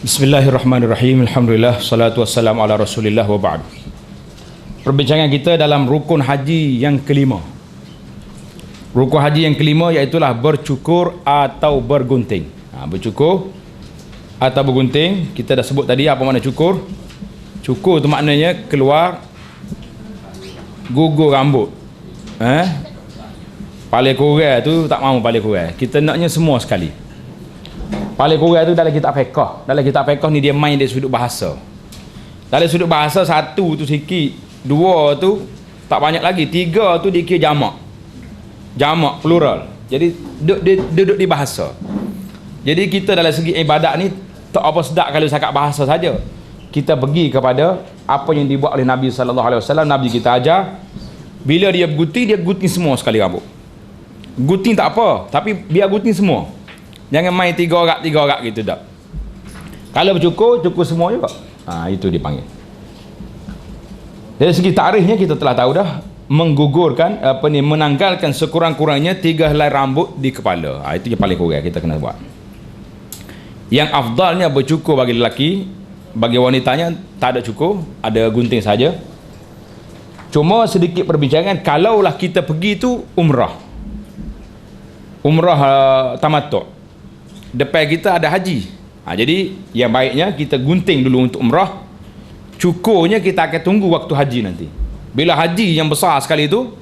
Bismillahirrahmanirrahim. Alhamdulillah, salatu wassalamu ala Rasulillah wa ba'd. Perbincangan kita dalam rukun haji yang kelima. Rukun haji yang kelima iaitulah bercukur atau bergunting. Bercukur atau bergunting, kita dah sebut tadi apa makna cukur. Cukur tu maknanya keluar gugur rambut. Palai kurang tu tak mahu palai kurang. Kita naknya semua sekali. Palai kurang tu dalam kitab fiqh. Dalam kitab fiqh ni dia main dari sudut bahasa. Dalam sudut bahasa, satu tu sikit, dua tu tak banyak lagi, tiga tu dikira jamak. Jamak plural. Jadi duduk di bahasa. Jadi kita dalam segi ibadat ni tak apa sedap kalau cakap bahasa saja. Kita pergi kepada apa yang dibuat oleh Nabi sallallahu alaihi wasallam. Nabi kita ajar, bila dia gunting semua sekali rambut. Gunting tak apa, tapi biar gunting semua. Jangan main tiga orang gitu tak. Kalau cukur semua juga. Itu dipanggil. Dari segi tarikhnya kita telah tahu dah, menggugurkan menanggalkan sekurang-kurangnya 3 helai rambut di kepala. Itu yang paling kurang kita kena buat. Yang afdalnya bercukur bagi lelaki, bagi wanitanya tak ada cukur, ada gunting saja. Cuma sedikit perbincangan, kalaulah kita pergi tu umrah tamattu', depan kita ada haji. Jadi yang baiknya kita gunting dulu untuk umrah. Cukurnya kita akan tunggu waktu haji nanti. Bila haji yang besar sekali itu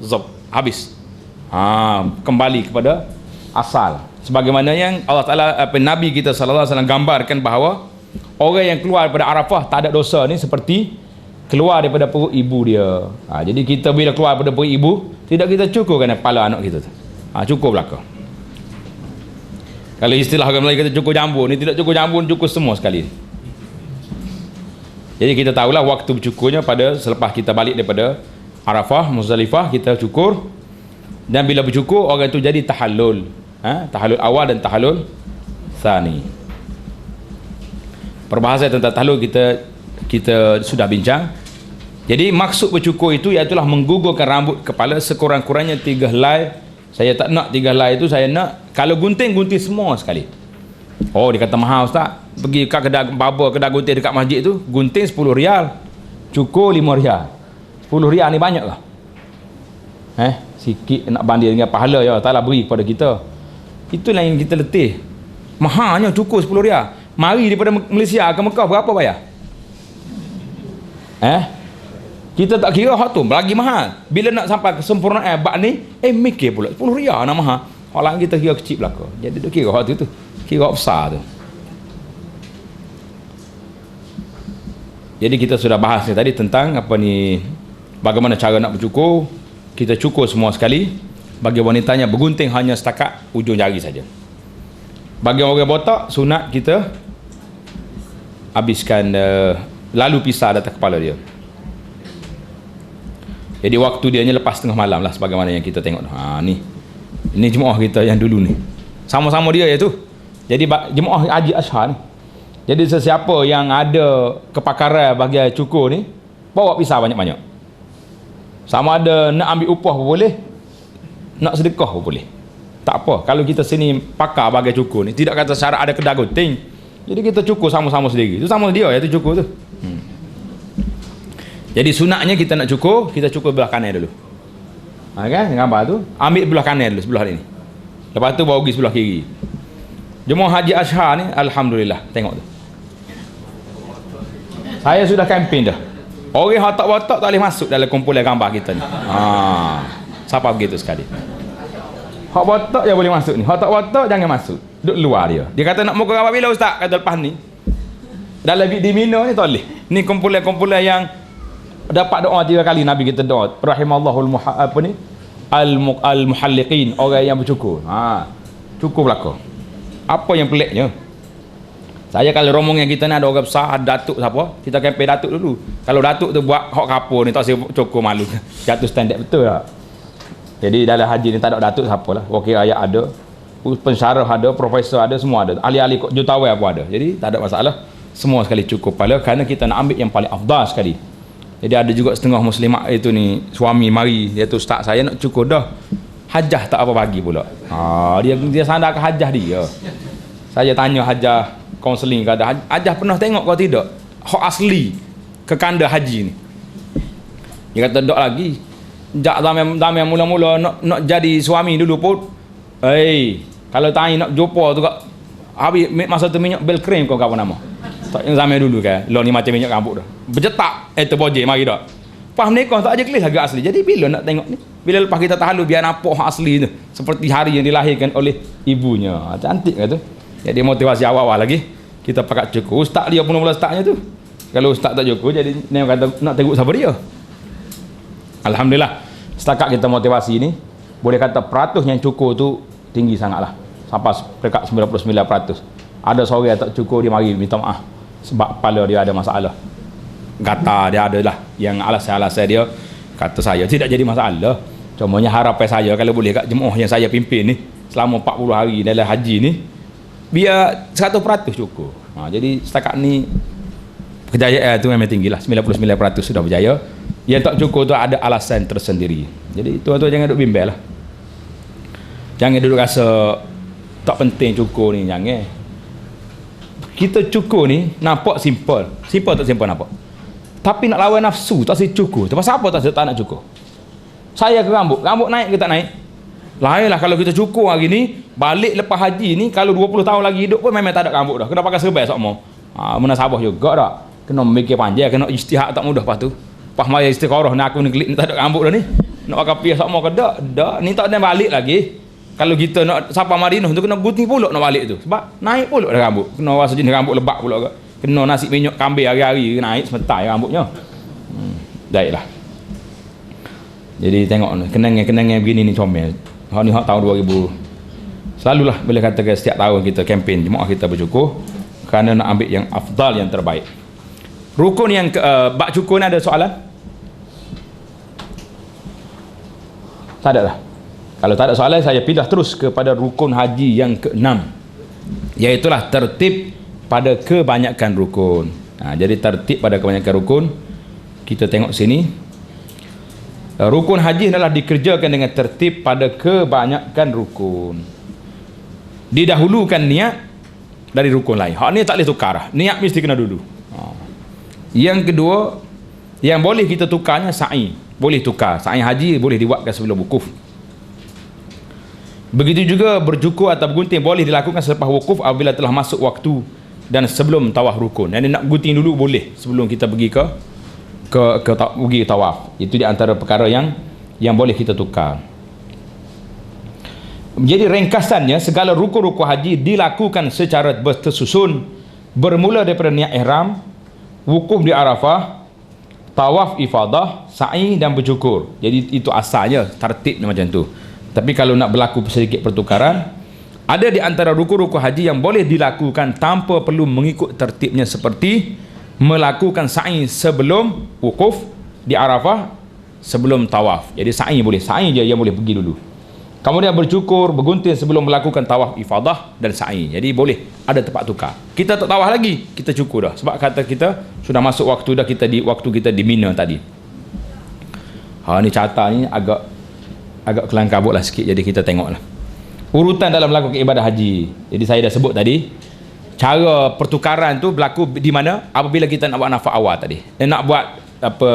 habis. Kembali kepada asal. Sebagaimana yang Allah Ta'ala, Nabi kita sallallahu alaihi wasallam gambarkan bahawa orang yang keluar daripada Arafah tak ada dosa ni seperti keluar daripada perut ibu dia. Jadi kita bila keluar daripada perut ibu, tidak kita cukurkan kepala anak kita tu. Cukur belakang. Kalau istilah orang Melayu kata cukur jambu, ni tidak cukur jambu, cukur semua sekali. Jadi kita tahulah waktu bercukurnya pada selepas kita balik daripada Arafah, Muzdalifah, kita cukur. Dan bila bercukur, orang itu jadi tahallul. Tahallul awal dan tahallul tsani. Perbahasan tentang tahallul kita sudah bincang. Jadi maksud bercukur itu iaitulah menggugurkan rambut kepala sekurang-kurangnya 3 helai. Saya tak nak 3 helai itu, saya nak kalau gunting semua sekali. Dia kata mahal ustaz. Pergi ke kedai gunting dekat masjid tu, gunting 10 rial, cukur 5 rial. 10 rial ni banyak lah. Sikit nak banding dengan pahala ya Allah beri kepada kita. Itulah yang kita letih. Mahalnya cukur 10 rial. Mari daripada Malaysia ke Mekah berapa bayar? Kita tak kira hak tu lagi mahal. Bila nak sampai kesempurnaan bab ni, mikir pula 10 rial nak mahal. Hak lain kita kira kecil belaka. Jadi duk kira hak tu. Kira hak besar tu. Jadi kita sudah bahas ni tadi tentang bagaimana cara nak bercukur. Kita cukur semua sekali. Bagi wanitanya bergunting hanya setakat ujung jari saja. Bagi orang botak, sunat kita habiskan lalu pisah atas kepala dia. Jadi waktu dia ni lepas tengah malam lah, sebagaimana yang kita tengok. Ini jemaah kita yang dulu ni. Sama-sama dia iaitu. Jadi jemaah Haji Ashar ni. Jadi sesiapa yang ada kepakaran bagi cukur ni, bawa pisah banyak-banyak. Sama ada nak ambil upah pun boleh, nak sedekah pun boleh. Tak apa, kalau kita sini pakar bagi cukur ni, tidak kata syarat ada kedai gunting. Jadi kita cukur sama-sama sendiri. Itu sama dia iaitu cukur tu. Jadi sunatnya kita nak cukur, kita cukur belah kanan dulu. Kan gambar tu, ambil belah kanan dulu, sebelah ni. Lepas tu baru pergi sebelah kiri. Jemaah Haji Ashar ni alhamdulillah, tengok tu. Saya sudah campaign dah. Orang yang tak botak tak boleh masuk dalam kumpulan gambar kita ni. Siapa begitu sekali. Hak botak je boleh masuk ni. Hak tak botak jangan masuk. Duduk luar dia. Dia kata nak muka gambar bila ustaz? Kata lepas ni. Dalam di Mina ni tak boleh. Ni kumpulan-kumpulan yang dapat doa 3 kali Nabi kita doa. Rahimallahul al-muhalliqin, orang yang bercukur. Cukur belaka. Apa yang peliknya? Saya kalau rombongan kita ni ada orang besar, ada datuk siapa, kita campaign datuk dulu. Kalau datuk tu buat hak kapur ni tak saya cukur malu. Jatuh standard betul tak? Jadi dalam haji ni tak ada datuk siapa lah. Wakil rakyat ada, pensyarah ada, profesor ada, semua ada. Ahli-ahli jutawan pun ada. Jadi tak ada masalah. Semua sekali cukur kepala kerana kita nak ambil yang paling afdal sekali. Jadi ada juga setengah muslimat itu ni, suami mari, dia tu ustaz saya nak cukur dah. Hajah tak apa bagi pula. Dia sandar ke hajah dia. Saya tanya Hajah kaunseling kata, Hajah pernah tengok kau tidak hak asli kekanda haji ni? Dia kata tak lagi. Jak zaman mula-mula nak jadi suami dulu pun. Kalau tanya nak jumpa tu kak habis masa tu minyak bel cream kau apa nama? Tak yang zaman dulu kan. Lo ni macam minyak rambut dah. Bercetak terboje mari dak. Pas nikah tak aja kelis harga asli. Jadi bila nak tengok ni? Bila lepas kita tahlul biar nampak hak asli tu. Seperti hari yang dilahirkan oleh ibunya. Cantik kan tu. Jadi motivasi awal-awal lagi kita pakat cukup. Ustaz dia pun mula startnya tu. Kalau ustaz tak cukup jadi ni kata nak tengok siapa dia. Alhamdulillah setakat kita motivasi ni boleh kata peratus yang cukup tu tinggi sangatlah. Sampai dekat 99%. Ada seorang yang tak cukup dia mari minta maaf sebab kepala dia ada masalah. Kata dia adalah yang alasan-alasan dia kata saya tidak jadi masalah. Cumanya harapan saya kalau boleh kat jemaah yang saya pimpin ni selama 40 hari dalam haji ni biar 100% cukup. Jadi setakat ni kejayaan tu memang tinggilah, 99% sudah berjaya. Yang tak cukup tu ada alasan tersendiri. Jadi tuan-tuan jangan duk bimbang lah. Jangan duduk rasa tak penting cukup ni, jangan. Kita cukup ni nampak simple. Simple tak simple nampak. Tapi nak lawan nafsu tak si cukup. Pasal apa tak nak cukup? Saya ke rambut naik ke tak naik? Lainlah kalau kita cukup hari ni, balik lepas haji ni kalau 20 tahun lagi hidup pun memang tak ada rambut dah. Kena pakai serbai semua. Munasabah juga dah. Kena mikir panjang, kena ijtihad tak mudah lepas tu. Pas maya istikharah nak aku ni klik ni tak ada rambut dah ni. Nak pakai piah semua ke dak? Dak, ni tak ada balik lagi. Kalau kita nak sampai Madinah tu kena gunting pulak nak balik tu. Sebab naik pulak dah rambut. Kena rasa jenis rambut lebak pulak ke. Kena nasi minyak kambing hari-hari naik semetai rambutnya. Baiklah. Jadi tengok ni, kenangan begini ni comel. Hak ni hak tahun 2000. Selalulah boleh katakan setiap tahun kita kempen jemaah kita bercukur kerana nak ambil yang afdal, yang terbaik. Rukun yang bak cukur ni ada soalan? Tak ada lah. Kalau tak ada soalan saya pindah terus kepada rukun haji yang ke-6. Iaitulah tertib pada kebanyakan rukun. Jadi tertib pada kebanyakan rukun. Kita tengok sini. Rukun haji adalah dikerjakan dengan tertib pada kebanyakan rukun. Didahulukan niat dari rukun lain. Hak ni tak boleh tukar. Niat mesti kena dulu. Yang kedua, yang boleh kita tukarnya sa'i. Boleh tukar. Sa'i haji boleh dibuatkan sebelum wukuf. Begitu juga bercukur atau bergunting boleh dilakukan selepas wukuf apabila telah masuk waktu dan sebelum tawaf rukun. Yang nak gunting dulu boleh sebelum kita pergi ke tawaf. Itu di antara perkara yang boleh kita tukar. Jadi ringkasannya segala rukun-rukun haji dilakukan secara bersusun bermula daripada niat ihram, wukuf di Arafah, tawaf ifadah, sa'i dan bercukur. Jadi itu asalnya tertib macam tu. Tapi kalau nak berlaku sedikit pertukaran, ada di antara rukun-rukun haji yang boleh dilakukan tanpa perlu mengikut tertibnya seperti melakukan sa'i sebelum wukuf di Arafah, sebelum tawaf. Jadi sa'i boleh, sa'i je yang boleh pergi dulu. Kemudian bercukur, bergunting sebelum melakukan tawaf ifadah dan sa'i. Jadi boleh ada tempat tukar. Kita tak tawaf lagi, kita cukur dah. Sebab kata kita sudah masuk waktu dah, kita di waktu kita di Mina tadi. Ni carta ni agak kelang kabut lah sikit, jadi kita tengoklah urutan dalam melakukan ibadah haji. Jadi saya dah sebut tadi cara pertukaran tu berlaku di mana apabila kita nak buat nafas awal tadi, nak buat apa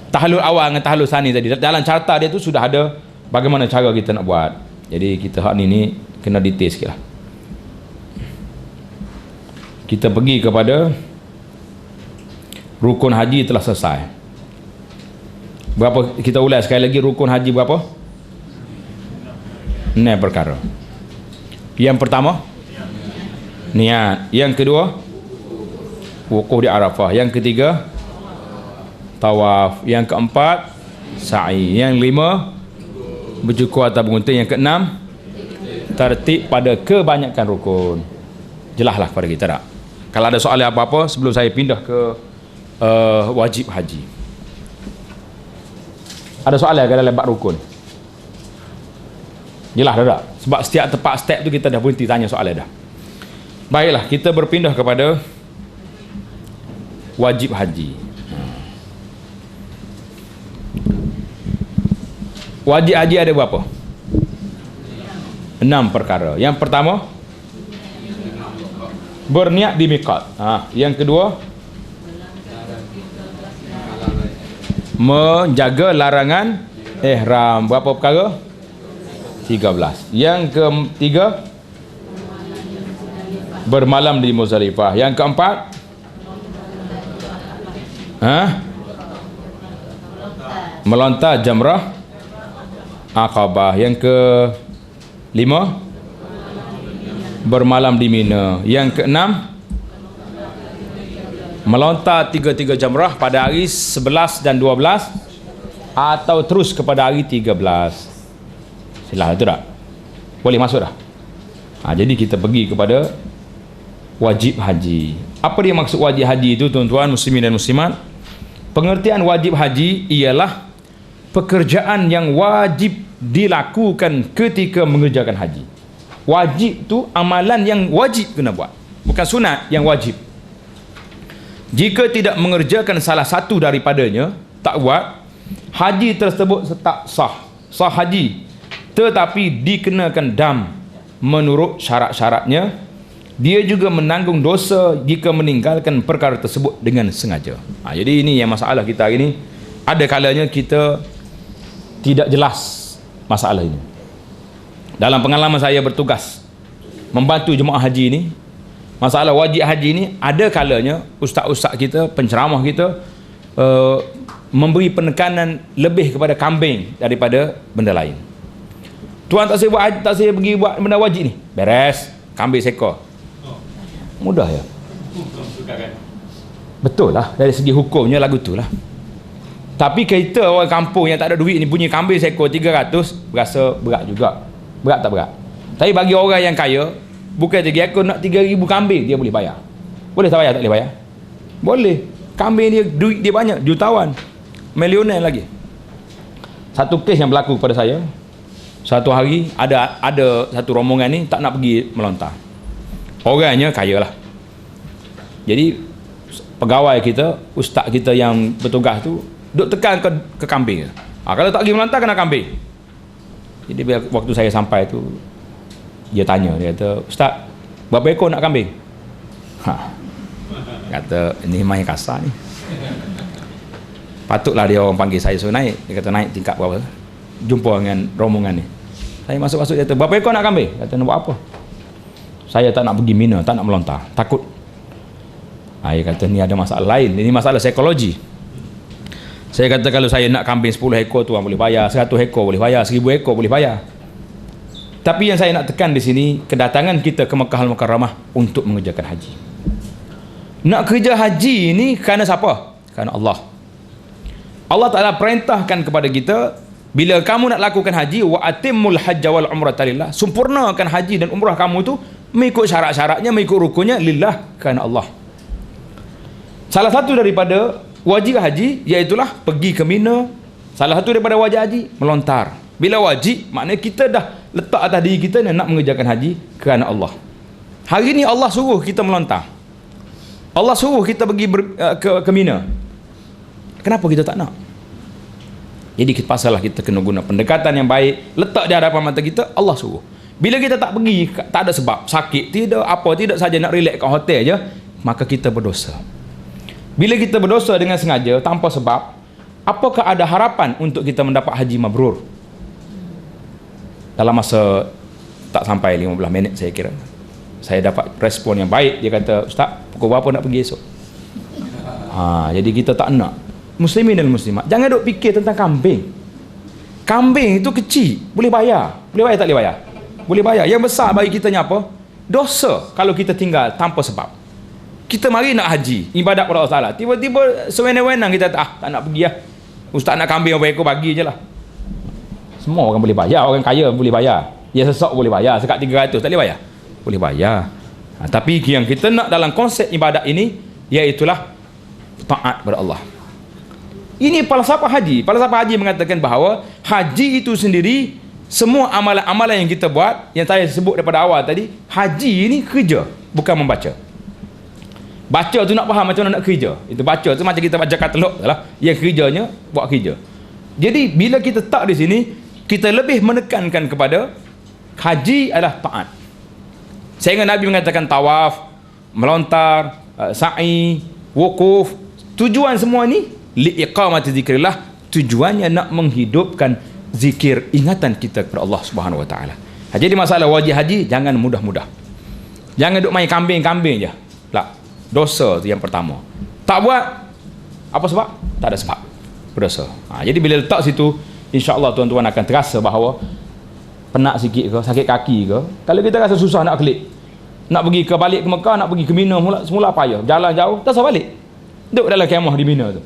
tahallul awal dengan tahallul sani tadi. Dalam carta dia tu sudah ada bagaimana cara kita nak buat. Jadi kita hak ni kena detail sikit lah. Kita pergi kepada rukun haji telah selesai. Berapa kita ulas sekali lagi rukun haji berapa? 6 perkara. Yang pertama niat. Yang kedua wukuf di Arafah. Yang ketiga tawaf. Yang keempat sa'i. Yang lima bercukur atau bergunting. Yang keenam tertib pada kebanyakan rukun. Jelaslah kepada kita tak? Kalau ada soalan apa-apa sebelum saya pindah ke wajib haji. Ada soalan ke dalam bab rukun? Jelas dah tak? Sebab setiap tempat step tu kita dah berhenti tanya soalan dah. Baiklah, kita berpindah kepada wajib haji. Wajib haji ada berapa? 6 perkara. Yang pertama berniat di miqat. Yang kedua, menjaga larangan ihram. Berapa perkara? 13. Yang ketiga, bermalam di Muzdalifah. Yang keempat, melontar jamrah Aqabah. Yang kelima, bermalam di Mina. Yang keenam, melontar 3 jamrah pada hari 11 dan 12 atau terus kepada hari 13. Silah itu tak? Boleh masuk dah? Jadi kita pergi kepada wajib haji. Apa dia maksud wajib haji itu, tuan-tuan muslimin dan muslimat? Pengertian wajib haji ialah pekerjaan yang wajib dilakukan ketika mengerjakan haji. Wajib tu amalan yang wajib kena buat, bukan sunat yang wajib. Jika tidak mengerjakan salah satu daripadanya, tak buat, haji tersebut tak sah haji, tetapi dikenakan dam menurut syarat-syaratnya. Dia juga menanggung dosa jika meninggalkan perkara tersebut dengan sengaja. Jadi ini yang masalah kita hari ini. Ada kalanya kita tidak jelas masalah ini. Dalam pengalaman saya bertugas membantu jemaah haji ini, masalah wajib haji ini, ada kalanya ustaz-ustaz kita, penceramah kita memberi penekanan lebih kepada kambing daripada benda lain. Tuan tak saya pergi buat benda wajib ni, beres, kambing seekor. Mudah ya? Betul lah, dari segi hukumnya lagu tu lah. Tapi kita orang kampung yang tak ada duit ni punya kambing seekor 300, berasa berat juga. Berat tak berat? Tapi bagi orang yang kaya, bukan 3 ekor, nak 3,000 kambing dia boleh bayar. Boleh tak bayar? Tak boleh bayar? Boleh. Kambing dia, duit dia banyak, jutawan, milioner lagi. Satu kes yang berlaku kepada saya, satu hari ada satu rombongan ni tak nak pergi melontar. Orangnya kaya lah. Jadi pegawai kita, ustaz kita yang bertugas tu duk tekan ke kambing. Kalau tak pergi melontar kena kambing. Jadi waktu saya sampai tu, dia tanya, dia kata, "Ustaz, berapa ekor nak kambing?" Kata, "Ini main kasar ni." Patutlah dia orang panggil saya suruh naik. Dia kata, "Naik tingkat berapa?" Jumpa dengan rombongan ni. Saya masuk-masuk, dia kata, "Berapa ekor nak kambing?" Kata, "Nak buat apa?" "Saya tak nak pergi Mina, tak nak melontar, takut." Dia kata, "Ni ada masalah lain, ini masalah psikologi." Saya kata, "Kalau saya nak kambing 10 ekor tuan boleh bayar, 100 ekor boleh bayar, 1000 ekor boleh bayar. Tapi yang saya nak tekan di sini, kedatangan kita ke Makkah Al-Mukarramah untuk mengerjakan haji. Nak kerja haji ini kerana siapa? Kerana Allah. Allah Ta'ala perintahkan kepada kita, bila kamu nak lakukan haji, wa atimmul hajja wal umrata lillah, sempurnakan haji dan umrah kamu tu mengikut syarat-syaratnya, mengikut rukunnya, lillah, kerana Allah. Salah satu daripada wajib haji iaitulah pergi ke Mina. Salah satu daripada wajib haji melontar. Bila wajib, maknanya kita dah letak atas diri kita nak mengerjakan haji kerana Allah. Hari ni Allah suruh kita melontar, Allah suruh kita pergi ke Mina. Kenapa kita tak nak? Jadi pasalah kita kena guna pendekatan yang baik, letak di hadapan mata kita, Allah suruh. Bila kita tak pergi, tak ada sebab, sakit, tidak apa, tidak saja nak relax kat hotel je, maka kita berdosa. Bila kita berdosa dengan sengaja tanpa sebab, apakah ada harapan untuk kita mendapat haji mabrur? Dalam masa tak sampai 15 minit saya kira, saya dapat respon yang baik. Dia kata, "Ustaz, pukul berapa nak pergi esok?" Jadi kita tak nak. Muslimin dan muslimat, jangan duk fikir tentang kambing. Kambing itu kecil, boleh bayar. Boleh bayar tak boleh bayar? Boleh bayar. Yang besar bagi kita ni apa? Dosa kalau kita tinggal tanpa sebab. Kita mari nak haji, ibadat kepada Allah Ta'ala, tiba-tiba sewenang-wenang kita tak nak pergi lah. Ustaz nak kambing berapa ekor, bagi je lah. Semua orang boleh bayar, orang kaya boleh bayar, ya sesok boleh bayar, sekat 300 tak boleh bayar? Boleh bayar. Tapi yang kita nak dalam konsep ibadat ini, iaitulah taat kepada Allah. Ini falsafah haji. Falsafah haji mengatakan bahawa haji itu sendiri, semua amalan-amalan yang kita buat, yang saya sebut daripada awal tadi, haji ini kerja, bukan membaca. Baca tu nak faham macam mana nak kerja. Itu baca tu macam kita baca katalog lah. Yang kerjanya buat kerja. Jadi bila kita tak di sini, kita lebih menekankan kepada haji adalah taat. Sehingga Nabi mengatakan tawaf, melontar, sa'i, wukuf. Tujuan semua ni liiqamati zikrillah, tujuannya nak menghidupkan zikir, ingatan kita kepada Allah Subhanahu Wa Taala. Jadi masalah wajib haji jangan mudah-mudah. Jangan duk main kambing-kambing je. Tak. Dosa tu yang pertama. Tak buat apa sebab? Tak ada sebab. Berdosa. Jadi bila letak situ, insya-Allah tuan-tuan akan terasa bahawa penat sikit ke, sakit kaki ke. Kalau kita rasa susah nak klik, nak pergi ke balik ke Mekah, nak pergi ke Mina semula payah. Jalan jauh, tak usah balik. Duduk dalam kemah di Mina tu.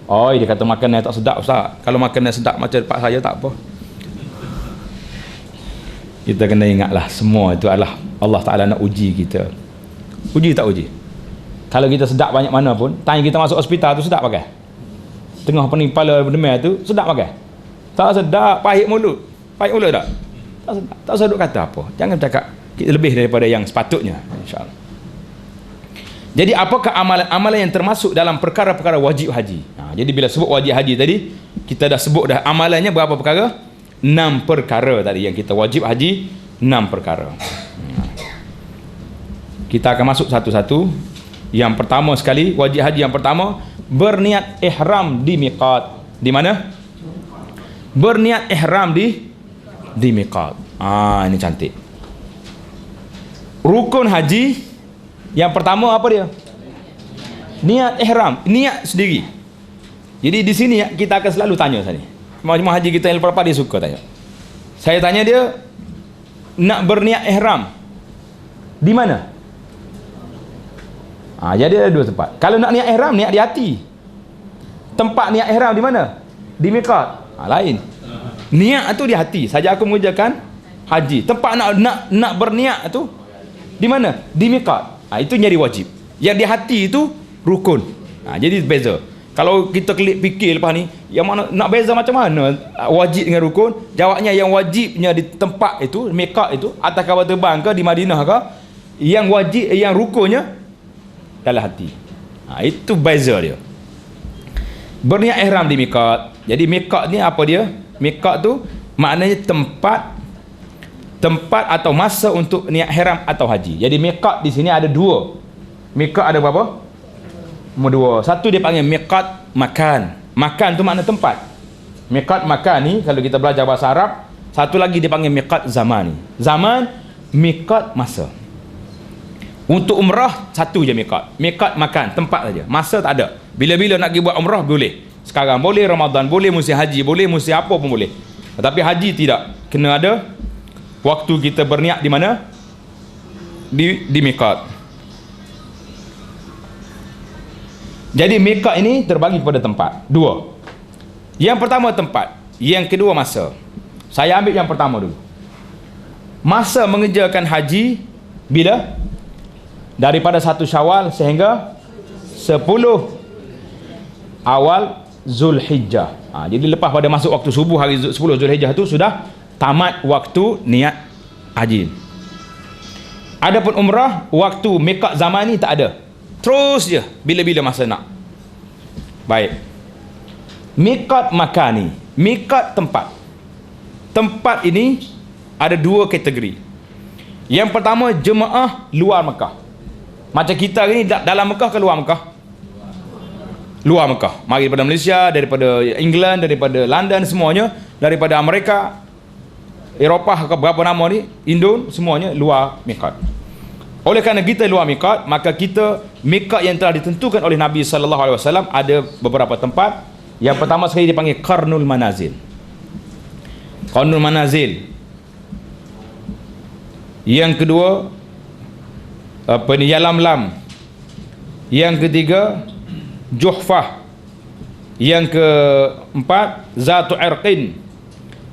Oh, dia kata makanan tak sedap Ustaz. Kalau makanan sedap macam tempat saya tak apa. Kita kena ingatlah semua itu adalah Allah Ta'ala nak uji kita. Uji tak uji? Kalau kita sedap banyak mana pun, tanya kita masuk hospital tu sedap pakai? Tengah pening kepala berdemar tu sedap pakai? Tak sedap, pahit mulut. Pahit mulut tak? Tak sedap. Tak usah duk kata apa. Jangan cakap kita lebih daripada yang sepatutnya, insya-Allah. Jadi apakah amalan-amalan yang termasuk dalam perkara-perkara wajib haji? Jadi bila sebut wajib haji tadi, kita dah sebut dah amalannya berapa perkara? 6 perkara tadi yang kita wajib haji, 6 perkara. Kita akan masuk satu-satu. Yang pertama sekali, wajib haji yang pertama, berniat ihram di miqat. Di mana? Berniat ihram di miqat. Ini cantik. Rukun haji yang pertama apa dia? Niat ihram, niat sendiri. Jadi di sini kita akan selalu tanya tadi. Jemaah haji kita yang lepas dia suka tanya. Saya tanya dia, nak berniat ihram di mana? Jadi ada 2 tempat. Kalau nak niat ihram, niat di hati. Tempat niat ihram di mana? Di miqat. Lain. Niat tu di hati. Saja aku mengerjakan haji. Tempat nak berniat tu di mana? Di miqat. Itu nyari wajib. Yang di hati itu rukun. Jadi beza. Kalau kita klik fikir lepas ni, yang mana nak beza macam mana wajib dengan rukun? Jawabnya yang wajibnya di tempat itu, miqat itu, atas kapal terbang ke di Madinah ke, yang wajib, yang rukunnya dalam hati. Itu beza dia. Berniat ihram di miqat. Jadi miqat ni apa dia? Miqat tu maknanya tempat atau masa untuk niat ihram atau haji. Jadi miqat di sini ada 2. Miqat ada berapa? 2. Satu dia panggil miqat makan. Makan tu makna tempat. Miqat makan ni kalau kita belajar bahasa Arab. Satu lagi dia panggil miqat zaman. Zaman, miqat masa. Untuk umrah satu je miqat. Miqat makan, tempat saja. Masa tak ada. Bila-bila nak pergi buat umrah boleh. Sekarang boleh, Ramadan boleh, musim haji boleh, musim apa pun boleh. Tetapi haji tidak. Kena ada waktu kita berniat di mana? Di miqat. Jadi miqat ini terbagi kepada tempat. 2. Yang pertama tempat, yang kedua masa. Saya ambil yang pertama dulu. Masa mengerjakan haji bila? Daripada 1 Syawal sehingga 10 awal Zulhijjah. Jadi lepas pada masuk waktu subuh hari 10 Zulhijjah itu sudah tamat waktu niat haji. Adapun umrah, waktu miqat zaman ni tak ada. Terus je bila-bila masa nak. Baik. Miqat makani, miqat tempat. Tempat ini ada 2 kategori. Yang pertama jemaah luar Mekah. Macam kita ni dalam Mekah ke luar Mekah? Luar Mekah. Mari daripada Malaysia, daripada England, daripada London semuanya, daripada Amerika, Eropah ke berapa nama ni, Indon, semuanya luar miqat. Oleh kerana kita luar miqat, maka kita miqat yang telah ditentukan oleh Nabi SAW ada beberapa tempat. Yang pertama sekali dipanggil Qarnul Manazil. Qarnul Manazil. Yang kedua Yalamlam. Yang ketiga Juhfah. Yang keempat Zatu Irqin.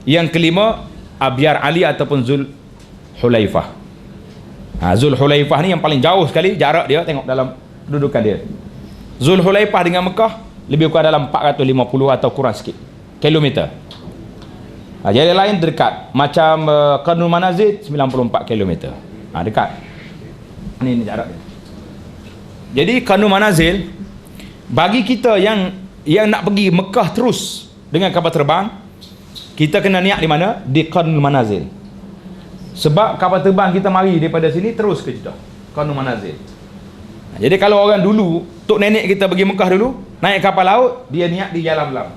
Yang kelima Abyar Ali ataupun Zul Hulaifah. Zul Hulaifah ni yang paling jauh sekali jarak dia, tengok dalam kedudukan dia. Zul Hulaifah dengan Mekah lebih kurang dalam 450 atau kurang sikit kilometer. Jadi lain dekat. Macam Qarnul Manazil 94 kilometer. Dekat. Ini jarak dia. Jadi Qarnul Manazil bagi kita yang nak pergi Mekah terus dengan kapal terbang, kita kena niat di mana? Di Qarnul Manazil. Sebab kapal terbang kita mari daripada sini terus ke Jeddah. Qanu manazil. Jadi kalau orang dulu, tok nenek kita pergi Mekah dulu, naik kapal laut, dia niat di Yalamlam.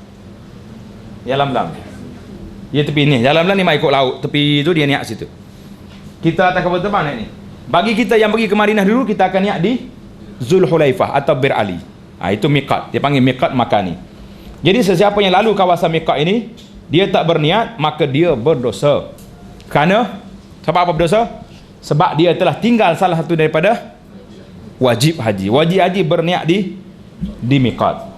Yalamlam. Dia tepi ni, Yalamlam ni mai ikut laut, tepi tu dia niat situ. Kita atas kapal terbang naik ni. Bagi kita yang pergi ke Madinah dulu, kita akan niat di Zulhulaifah atau Bir Ali. Itu miqat. Dia panggil miqat makani. Jadi sesiapa yang lalu kawasan miqat ini, dia tak berniat, maka dia berdosa. Kerana sebab apa berdosa? Sebab dia telah tinggal salah satu daripada wajib haji. Wajib haji berniat di miqat.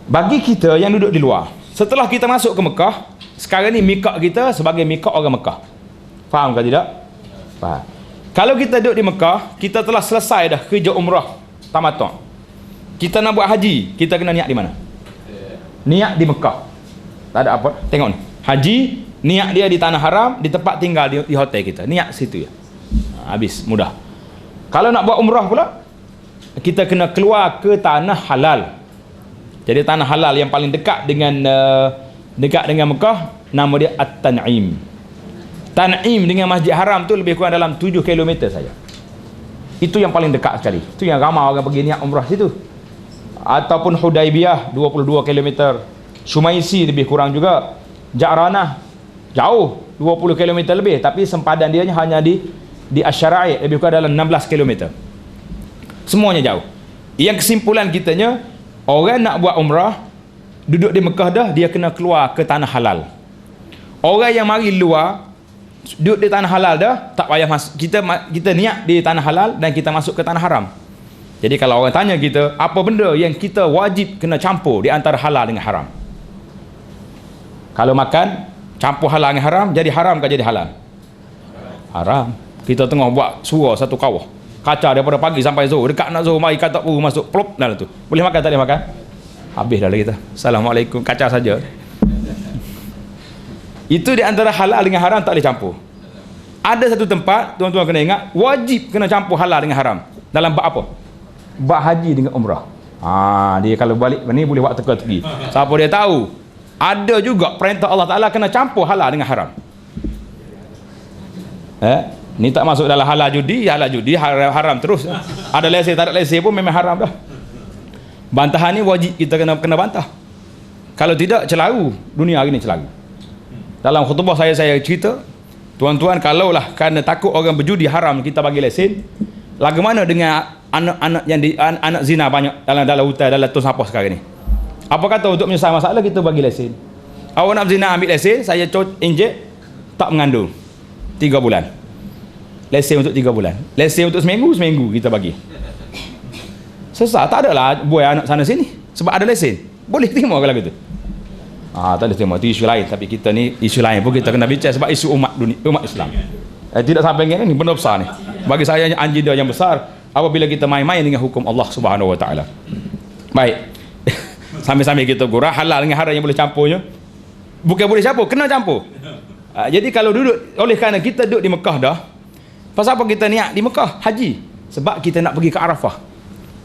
Bagi kita yang duduk di luar, setelah kita masuk ke Mekah, sekarang ni miqat kita sebagai miqat orang Mekah. Faham ke tidak? Faham. Kalau kita duduk di Mekah, kita telah selesai dah kerja umrah tamattu'. Kita nak buat haji, kita kena niat di mana? Niat di Mekah. Tak ada apa. Tengok ni. Haji, niat dia di tanah haram, di tempat tinggal di hotel kita. Niat situ ya. Habis, mudah. Kalau nak buat umrah pula, kita kena keluar ke tanah halal. Jadi tanah halal yang paling dekat dengan Mekah, nama dia At-Tan'im. Tan'im dengan Masjid Haram tu lebih kurang dalam 7 km saja. Itu yang paling dekat sekali. Itu yang ramai orang pergi niat umrah situ. Ataupun Hudaibiyah 22 km. Sumaisi lebih kurang juga. Ja'ranah jauh 20 km lebih, tapi sempadan dia hanya di Asy-Syara'i lebih kurang dalam 16 km. Semuanya jauh. Yang kesimpulan kitanya, orang nak buat umrah duduk di Mekah dah, dia kena keluar ke tanah halal. Orang yang mari luar duduk di tanah halal dah, tak payah masuk. Kita niat di tanah halal dan kita masuk ke tanah haram. Jadi kalau orang tanya kita, apa benda yang kita wajib kena campur di antara halal dengan haram? Kalau makan, campur halal dengan haram, jadi haram ke jadi halal? Haram. Kita tengah buat surau satu kawah, kacau daripada pagi sampai zuhur, dekat nak zuhur mari kata puru masuk plop dalam tu. Boleh makan tak boleh makan? Habis dah kita. Assalamualaikum, kacau saja. Itu di antara halal dengan haram tak boleh campur. Ada satu tempat, tuan-tuan kena ingat, wajib kena campur halal dengan haram. Dalam bab apa? Bab haji dengan umrah. Dia kalau balik ni boleh buat teka-teki. Siapa dia tahu? Ada juga perintah Allah Ta'ala kena campur halal dengan haram. Ni tak masuk dalam halal judi, haram terus. Ada lesen, tak ada lesen pun memang haram dah. Bantahan ni wajib kita kena bantah. Kalau tidak, celaru. Dunia hari ni celaru. Dalam khutbah saya cerita, tuan-tuan, kalaulah kerana takut orang berjudi haram kita bagi lesen, bagaimana dengan anak-anak yang anak zina banyak dalam hutan, dalam tong sampah sekarang ni? Apa kata untuk menyelesaikan masalah kita bagi lesen? Awak nak zina, ambil lesen, saya injek, tak mengandung 3 bulan. Lesen untuk 3 bulan. Lesen untuk seminggu kita bagi. Sesat, tak adalah buai anak sana sini sebab ada lesen. Boleh terima ke lagu tu? Tak boleh terima. Itu isu lain. Tapi kita ni isu lain pun kita kena bincang sebab isu umat Islam. Tidak sampai ni benda besar ni. Bagi saya anjida yang besar apabila kita main-main dengan hukum Allah Subhanahu Wa Taala. Baik. Sambil-sambil kita gurau halal dengan haram yang boleh campurnya. Bukan boleh campur, kena campur. Jadi kalau duduk, oleh kerana kita duduk di Mekah dah, pasal apa kita niat di Mekah haji? Sebab kita nak pergi ke Arafah.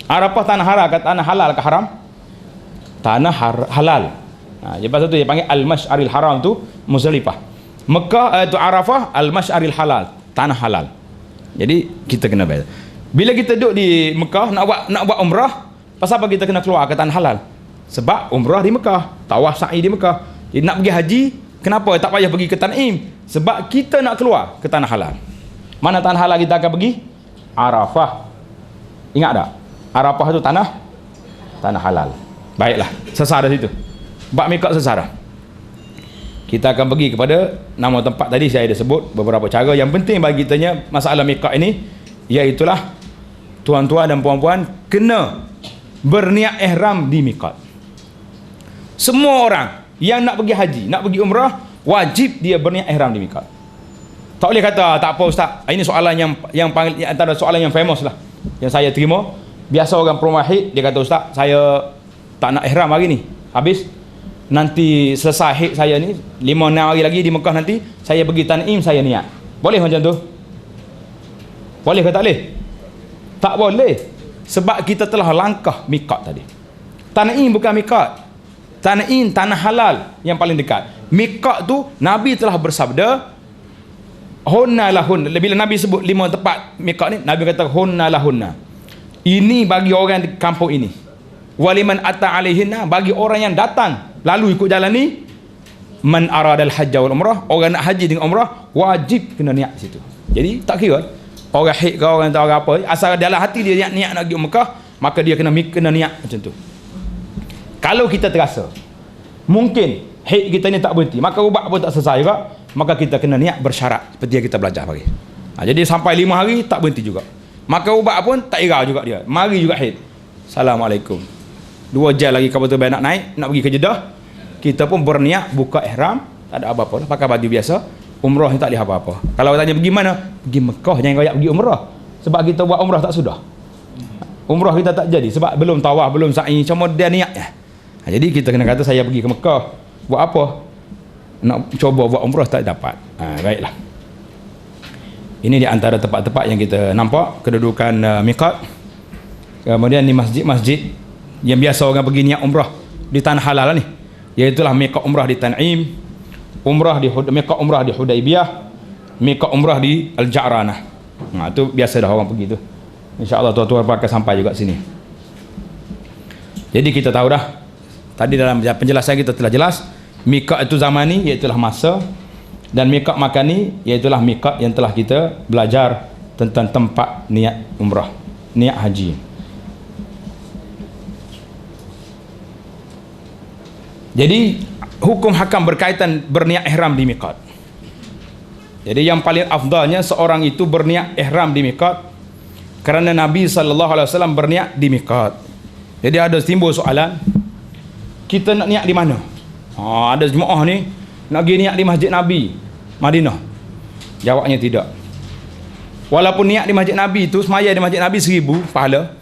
Arafah tanah halal ke haram? Tanah halal. Lepas tu dia panggil Al-Mash'aril Haram tu Muzdalifah. Mekah tu Arafah, Al-Mash'aril Halal, tanah halal. Jadi kita kena bayar. Bila kita duduk di Mekah nak buat umrah, pasal apa kita kena keluar ke tanah halal? Sebab umrah di Mekah, tawaf sa'i di Mekah. Jadi nak pergi haji, kenapa tak payah pergi ke Tan'im? Sebab kita nak keluar ke tanah halal. Mana tanah halal kita akan pergi? Arafah. Ingat tak? Arafah tu tanah halal. Baiklah, sesar dari situ. Bab miqat sesar. Kita akan pergi kepada nama tempat tadi saya ada sebut beberapa cara. Yang penting bagi kitanya masalah miqat ini, iaitulah tuan-tuan dan puan-puan kena berniat ihram di miqat. Semua orang yang nak pergi haji, nak pergi umrah, wajib dia berniat ihram di miqat. Tak boleh kata tak apa ustaz. Ini soalan yang antara soalan yang famous lah yang saya terima. Biasa orang perumahid dia kata ustaz, saya tak nak ihram hari ni. Habis nanti selesai haid saya ni 5-6 hari lagi di Mekah, nanti saya pergi Tan'im, saya niat. Boleh macam tu? Boleh ke tak boleh? Tak boleh. Sebab kita telah langkah miqat tadi. Tan'im bukan miqat. Tan'im tanah halal yang paling dekat. Miqat tu Nabi telah bersabda, hunna lahun. Bila Nabi sebut 5 tempat miqat ni, Nabi kata hunna lahunna. Ini bagi orang di kampung ini. Waliman ata alaihinna, bagi orang yang datang lalu ikut jalan ni, man aradal hajj wal umrah, orang nak haji dengan umrah wajib kena niat situ. Jadi tak kira orang haid ke orang tahu apa, asal dalam hati dia niat nak pergi Mekah, maka dia kena niat macam tu. Kalau kita terasa mungkin haid kita ni tak berhenti, maka ubat pun tak selesai juga, maka kita kena niat bersyarat seperti yang kita belajar pagi. Jadi sampai 5 hari tak berhenti juga, maka ubat pun tak irau juga dia, mari juga haid. Assalamualaikum, 2 jam lagi kapal terbang nak naik, nak pergi ke Jeddah, kita pun berniat buka ihram, tak ada apa-apa, pakai baju biasa, umrah ni tak ada apa-apa. Kalau tanya pergi mana? Pergi Mekah, jangan royak pergi umrah. Sebab kita buat umrah tak sudah. Umrah kita tak jadi sebab belum tawaf, belum sa'i, cuma dia niat ya. Jadi kita kena kata saya pergi ke Mekah, buat apa? Nak cuba buat umrah tak dapat. Baiklah. Ini di antara tempat-tempat yang kita nampak kedudukan miqat. Kemudian ni masjid-masjid yang biasa orang pergi niat umrah di tanah halal ni, iaitulah miqat umrah di Tan'im, miqat umrah di Hudaibiyah, miqat umrah di Al-Ja'ranah. Itu biasa dah orang pergi tu. InsyaAllah tuan-tuan akan sampai juga sini. Jadi kita tahu dah, tadi dalam penjelasan kita telah jelas, miqat itu zaman ni iaitulah masa, dan miqat makan ni iaitulah miqat yang telah kita belajar tentang tempat niat umrah, niat haji. Jadi hukum hakam berkaitan berniat ihram di miqat. Jadi yang paling afdalnya seorang itu berniat ihram di miqat, kerana Nabi SAW berniat di miqat. Jadi ada timbul soalan, kita nak niat di mana? Ada jemaah ni nak pergi niat di Masjid Nabi Madinah. Jawabnya tidak. Walaupun niat di Masjid Nabi itu, semaya di Masjid Nabi 1000 pahala,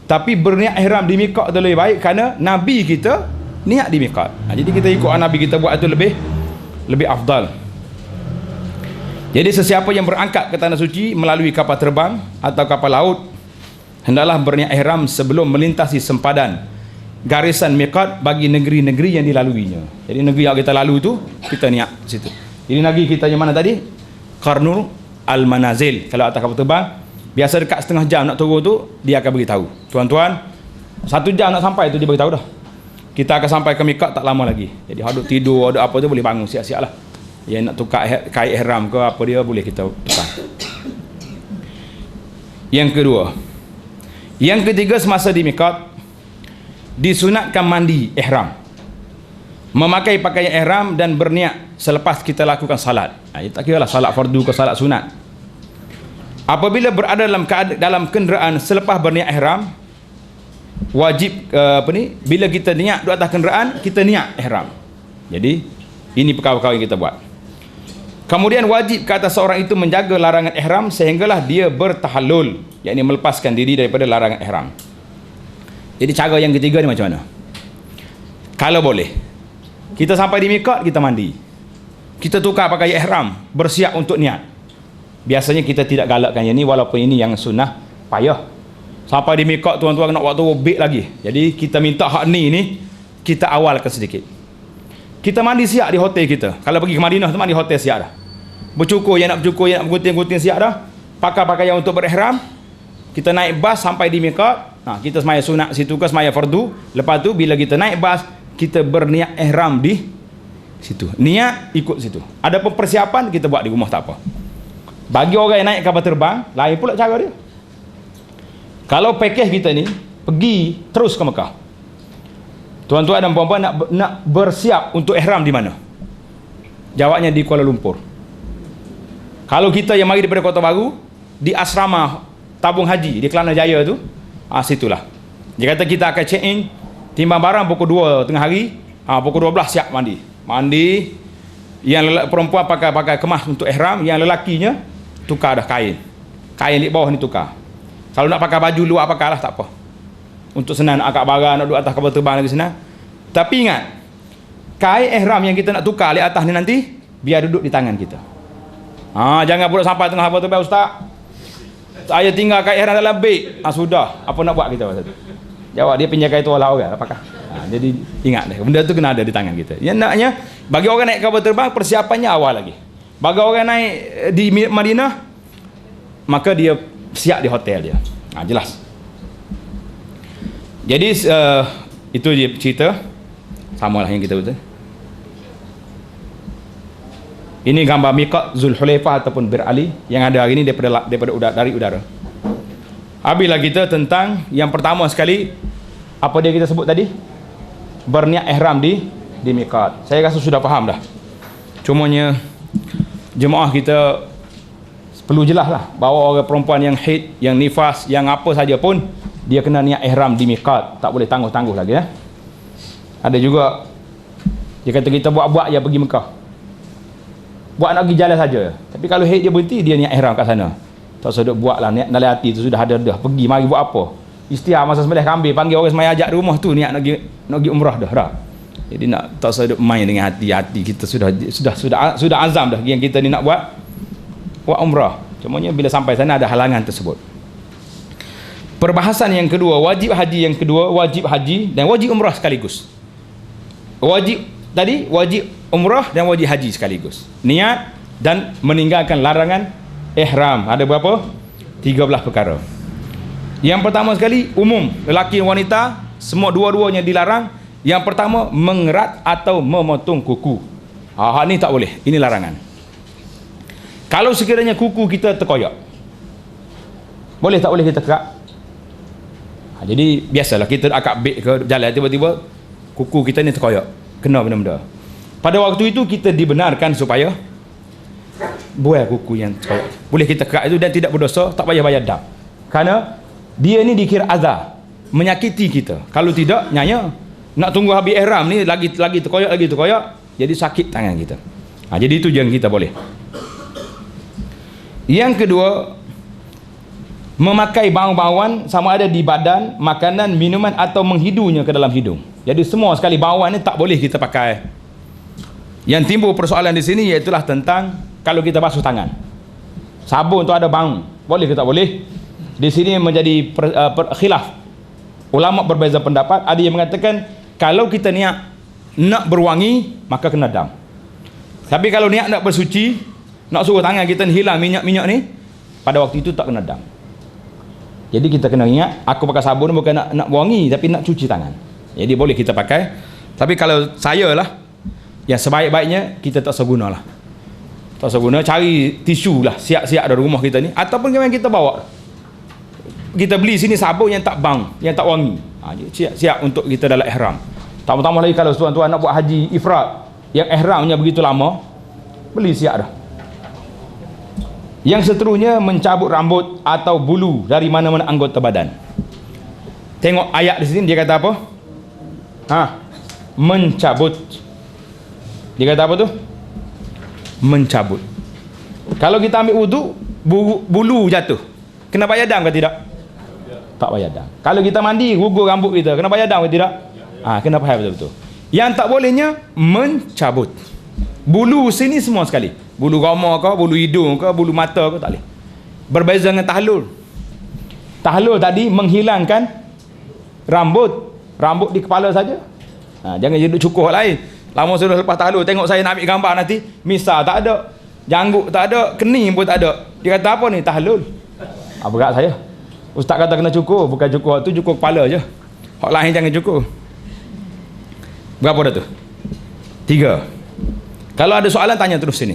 tapi berniat ihram di miqat itu lebih baik, kerana Nabi kita niat di miqat. Jadi kita ikut Nabi kita buat itu lebih afdal. Jadi sesiapa yang berangkat ke tanah suci melalui kapal terbang atau kapal laut, hendaklah berniat ihram sebelum melintasi sempadan garisan miqat bagi negeri-negeri yang dilaluinya. Jadi negeri yang kita lalu tu, kita niat situ. Jadi negeri kita yang mana tadi? Qarnul Al-Manazil. Kalau atas kapal terbang, biasa dekat setengah jam nak turun tu, dia akan beritahu, tuan-tuan 1 jam nak sampai tu, dia beritahu dah. Kita akan sampai ke miqat tak lama lagi. Jadi hadut tidur, ada apa tu boleh bangun siap-siap lah. Yang nak tukar kain ihram ke apa dia, boleh kita tukar. Yang kedua, yang ketiga, semasa di miqat disunatkan mandi ihram, memakai pakaian ihram dan berniat selepas kita lakukan salat. Tak kira lah salat fardu ke salat sunat. Apabila berada dalam kenderaan selepas berniat ihram, wajib bila kita niat di atas kenderaan, kita niat ihram. Jadi ini perkara-perkara yang kita buat. Kemudian wajib ke atas seorang itu menjaga larangan ihram sehinggalah dia bertahallul, yakni melepaskan diri daripada larangan ihram. Jadi cara yang ketiga ni macam mana? Kalau boleh, kita sampai di miqat, kita mandi, kita tukar pakai ihram, bersiap untuk niat. Biasanya kita tidak galakkan yang ni, walaupun ini yang sunnah, payah. Sampai di miqat tuan-tuan nak waktu robek lagi. Jadi kita minta hak ni kita awalkan sedikit. Kita mandi siap di hotel kita. Kalau pergi ke Madinah tu mandi hotel siap dah. Bercukur yang nak gunting-gunting siap dah. Pakai pakaian untuk berihram. Kita naik bas sampai di miqat. Kita semaya sunat situ ke semaya fardu. Lepas tu bila kita naik bas, kita berniat ihram di situ. Niat ikut situ. Ada persiapan kita buat di rumah tak apa. Bagi orang yang naik kapal terbang, lain pula cara dia. Kalau pakej kita ni pergi terus ke Mekah, tuan-tuan dan puan-puan nak bersiap untuk ihram di mana? Jawabnya di Kuala Lumpur. Kalau kita yang mari daripada Kota Baru, di asrama tabung haji di Kelana Jaya tu, situlah. Dia kata kita akan check in, timbang barang pukul 2 tengah hari, pukul 12 siap mandi. Yang perempuan pakai kemas untuk ihram, yang lelakinya tukar dah kain di bawah ni tukar. Kalau nak pakai baju luar pakailah, tak apa. Untuk senang nak angkat barang, nak duduk atas kapal terbang lagi senang. Tapi ingat, kain ihram yang kita nak tukar di atas ni nanti, biar duduk di tangan kita. Jangan pula sampai tengah kapal terbang, Ustaz, saya tinggal kain ihram dalam beg. Sudah, apa nak buat kita masa tu? Jawab, dia pinjam kain tu olah orang, apakah? Jadi ingat deh, benda tu kena ada di tangan kita. Yang naknya, bagi orang naik kapal terbang, persiapannya awal lagi. Bagi orang naik di Madinah, maka dia siap di hotel dia. Jelas. Jadi itu dia cerita. Samalah yang kita betul. Ini gambar miqat Zulhulaifah ataupun Bir Ali yang ada hari ini dari udara. Habislah kita tentang yang pertama sekali, apa dia kita sebut tadi? Berniat ihram di miqat. Saya rasa sudah faham dah. Cumanya jemaah kita perlu jelas lah bahawa orang perempuan yang haid, yang nifas, yang apa saja pun dia kena niat ihram di miqat. Tak boleh tangguh-tangguh lagi ya. Ada juga dia kata kita buat-buat je pergi Mekah. Buat nak pergi jalan saja. Tapi kalau haid dia berhenti, dia niat ihram kat sana. Tak usah duk buat lah, niat dalam hati tu sudah ada dah. Pergi mari buat apa? Istiar masa sembelih kambing, panggil orang semaya ajak di rumah tu niat nak pergi umrah dah. Jadi nak tak usah duk main dengan hati kita sudah azam dah yang kita ni nak buat umrah. Cumanya bila sampai sana ada halangan tersebut. Perbahasan yang kedua, wajib haji yang kedua, wajib haji dan wajib umrah sekaligus. Wajib umrah dan wajib haji sekaligus. Niat dan meninggalkan larangan ihram. Ada berapa? 13 perkara. Yang pertama sekali, umum, lelaki dan wanita semua dua-duanya dilarang. Yang pertama, mengerat atau memotong kuku. Ni tak boleh. Ini larangan. Kalau sekiranya kuku kita terkoyak, boleh tak boleh kita kerat? Jadi biasalah kita akak beg ke jalan, tiba-tiba kuku kita ni terkoyak, kena benda-benda. Pada waktu itu kita dibenarkan supaya buai kuku yang terkoyak. Boleh kita kerat itu dan tidak berdosa, tak payah bayar dam. Kerana dia ni dikira azab, menyakiti kita. Kalau tidak, nyanya nak tunggu habis ihram ni lagi terkoyak, jadi sakit tangan kita. Jadi itu yang kita boleh. Yang kedua, memakai bau-bauan sama ada di badan, makanan, minuman atau menghidunya ke dalam hidung. Jadi semua sekali bauan ni tak boleh kita pakai. Yang timbul persoalan di sini iaitulah tentang kalau kita basuh tangan. Sabun tu ada bau, boleh ke tak boleh? Di sini menjadi khilaf. Ulama berbeza pendapat. Ada yang mengatakan kalau kita niat nak berwangi maka kena dam. Tapi kalau niat nak bersuci, nak suruh tangan kita hilang minyak-minyak ni, pada waktu itu tak kena dam. Jadi kita kena ingat, aku pakai sabun bukan nak wangi, tapi nak cuci tangan. Jadi boleh kita pakai. Tapi kalau saya lah, yang sebaik-baiknya kita tak usah guna lah. Tak usah guna, cari tisu lah siap-siap dari rumah kita ni, ataupun yang kita bawa. Kita beli sini sabun yang tak bang, yang tak wangi. Siap-siap untuk kita dalam ihram. Tambah-tambah lagi kalau tuan-tuan nak buat haji ifrat yang ihramnya begitu lama, beli siap dah. Yang seterusnya, mencabut rambut atau bulu dari mana-mana anggota badan. Tengok ayat di sini, dia kata apa? Mencabut. Dia kata apa tu? Mencabut. Kalau kita ambil wudu, bulu jatuh, kena bayar dam ke tidak? Tak bayar dam. Kalau kita mandi, gugur rambut kita, kena bayar dam ke tidak? Kena faham betul-betul. Yang tak bolehnya, mencabut. Bulu sini semua sekali. Bulu roma ke, bulu hidung ke, bulu mata ke, tak boleh. Berbeza dengan tahlul. Tahlul tadi menghilangkan rambut di kepala saja. Jangan jadi cukup lain. Lama sudah lepas tahlul, tengok saya nak ambil gambar nanti, misal tak ada, janggut tak ada, kening pun tak ada. Dia kata apa ni? Tahlul. Berat saya. Ustaz kata kena cukur, bukan cukur tu, cukur kepala je. Hak lain jangan cukur. Berapa dah tu? 3. Kalau ada soalan tanya terus sini.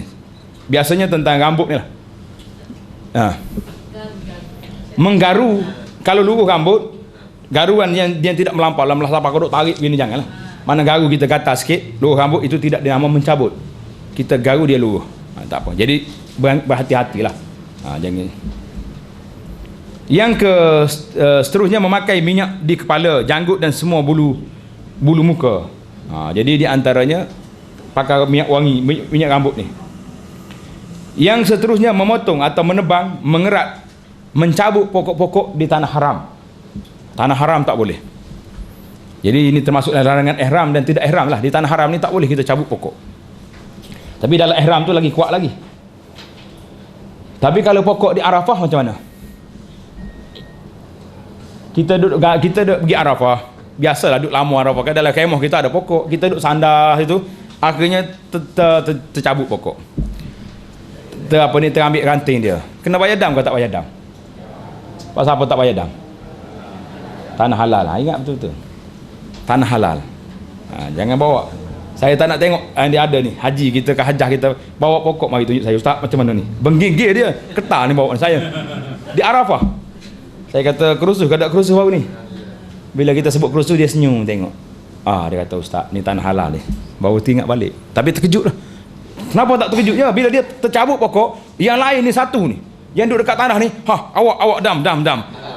Biasanya tentang rambut ni lah. Menggaru, kalau luruh rambut, garuan yang tidak melampau, sampai kodok tarik begini janganlah. Mana garu kita gatal sikit, luruh rambut itu tidak dinama mencabut. Kita garu dia luruh. Tak apa. Jadi berhati-hatilah. Jangan. Yang seterusnya, memakai minyak di kepala, janggut dan semua bulu muka. Jadi di antaranya pakai minyak wangi, minyak rambut ni. Yang seterusnya, memotong atau menebang, mengerat, mencabut pokok-pokok di tanah haram. Tanah haram tak boleh. Jadi ini termasuk larangan ihram dan tidak ihram lah. Di tanah haram ni tak boleh kita cabut pokok. Tapi dalam ihram tu lagi kuat lagi. Tapi kalau pokok di Arafah macam mana? Kita duduk pergi Arafah, biasalah duduk lama Arafah kan, dalam kemah kita ada pokok, kita duduk sandar situ, akhirnya tercabut pokok. apa ni terambil ranting dia. Kena bayar dam ke tak bayar dam? Pasal apa tak bayar dam? Tanah halal. Ingat betul-betul. Tanah halal. Jangan bawa. Saya tak nak tengok dia ada ni. Haji kita ke hajah kita bawa pokok mari tunjuk saya. Ustaz macam mana ni? Benggigil dia. Ketar ni bawa saya. Di Arafah. Saya kata kerusuh. Kada kerusuh baru ni. Bila kita sebut kerusuh dia senyum tengok. Dia kata ustaz ni tanah halal ni. Baru teringat balik. Tapi terkejut lah. Kenapa tak terkejut je? Bila dia tercabut pokok, yang lain ni satu ni. Yang duduk dekat tanah ni, awak dam.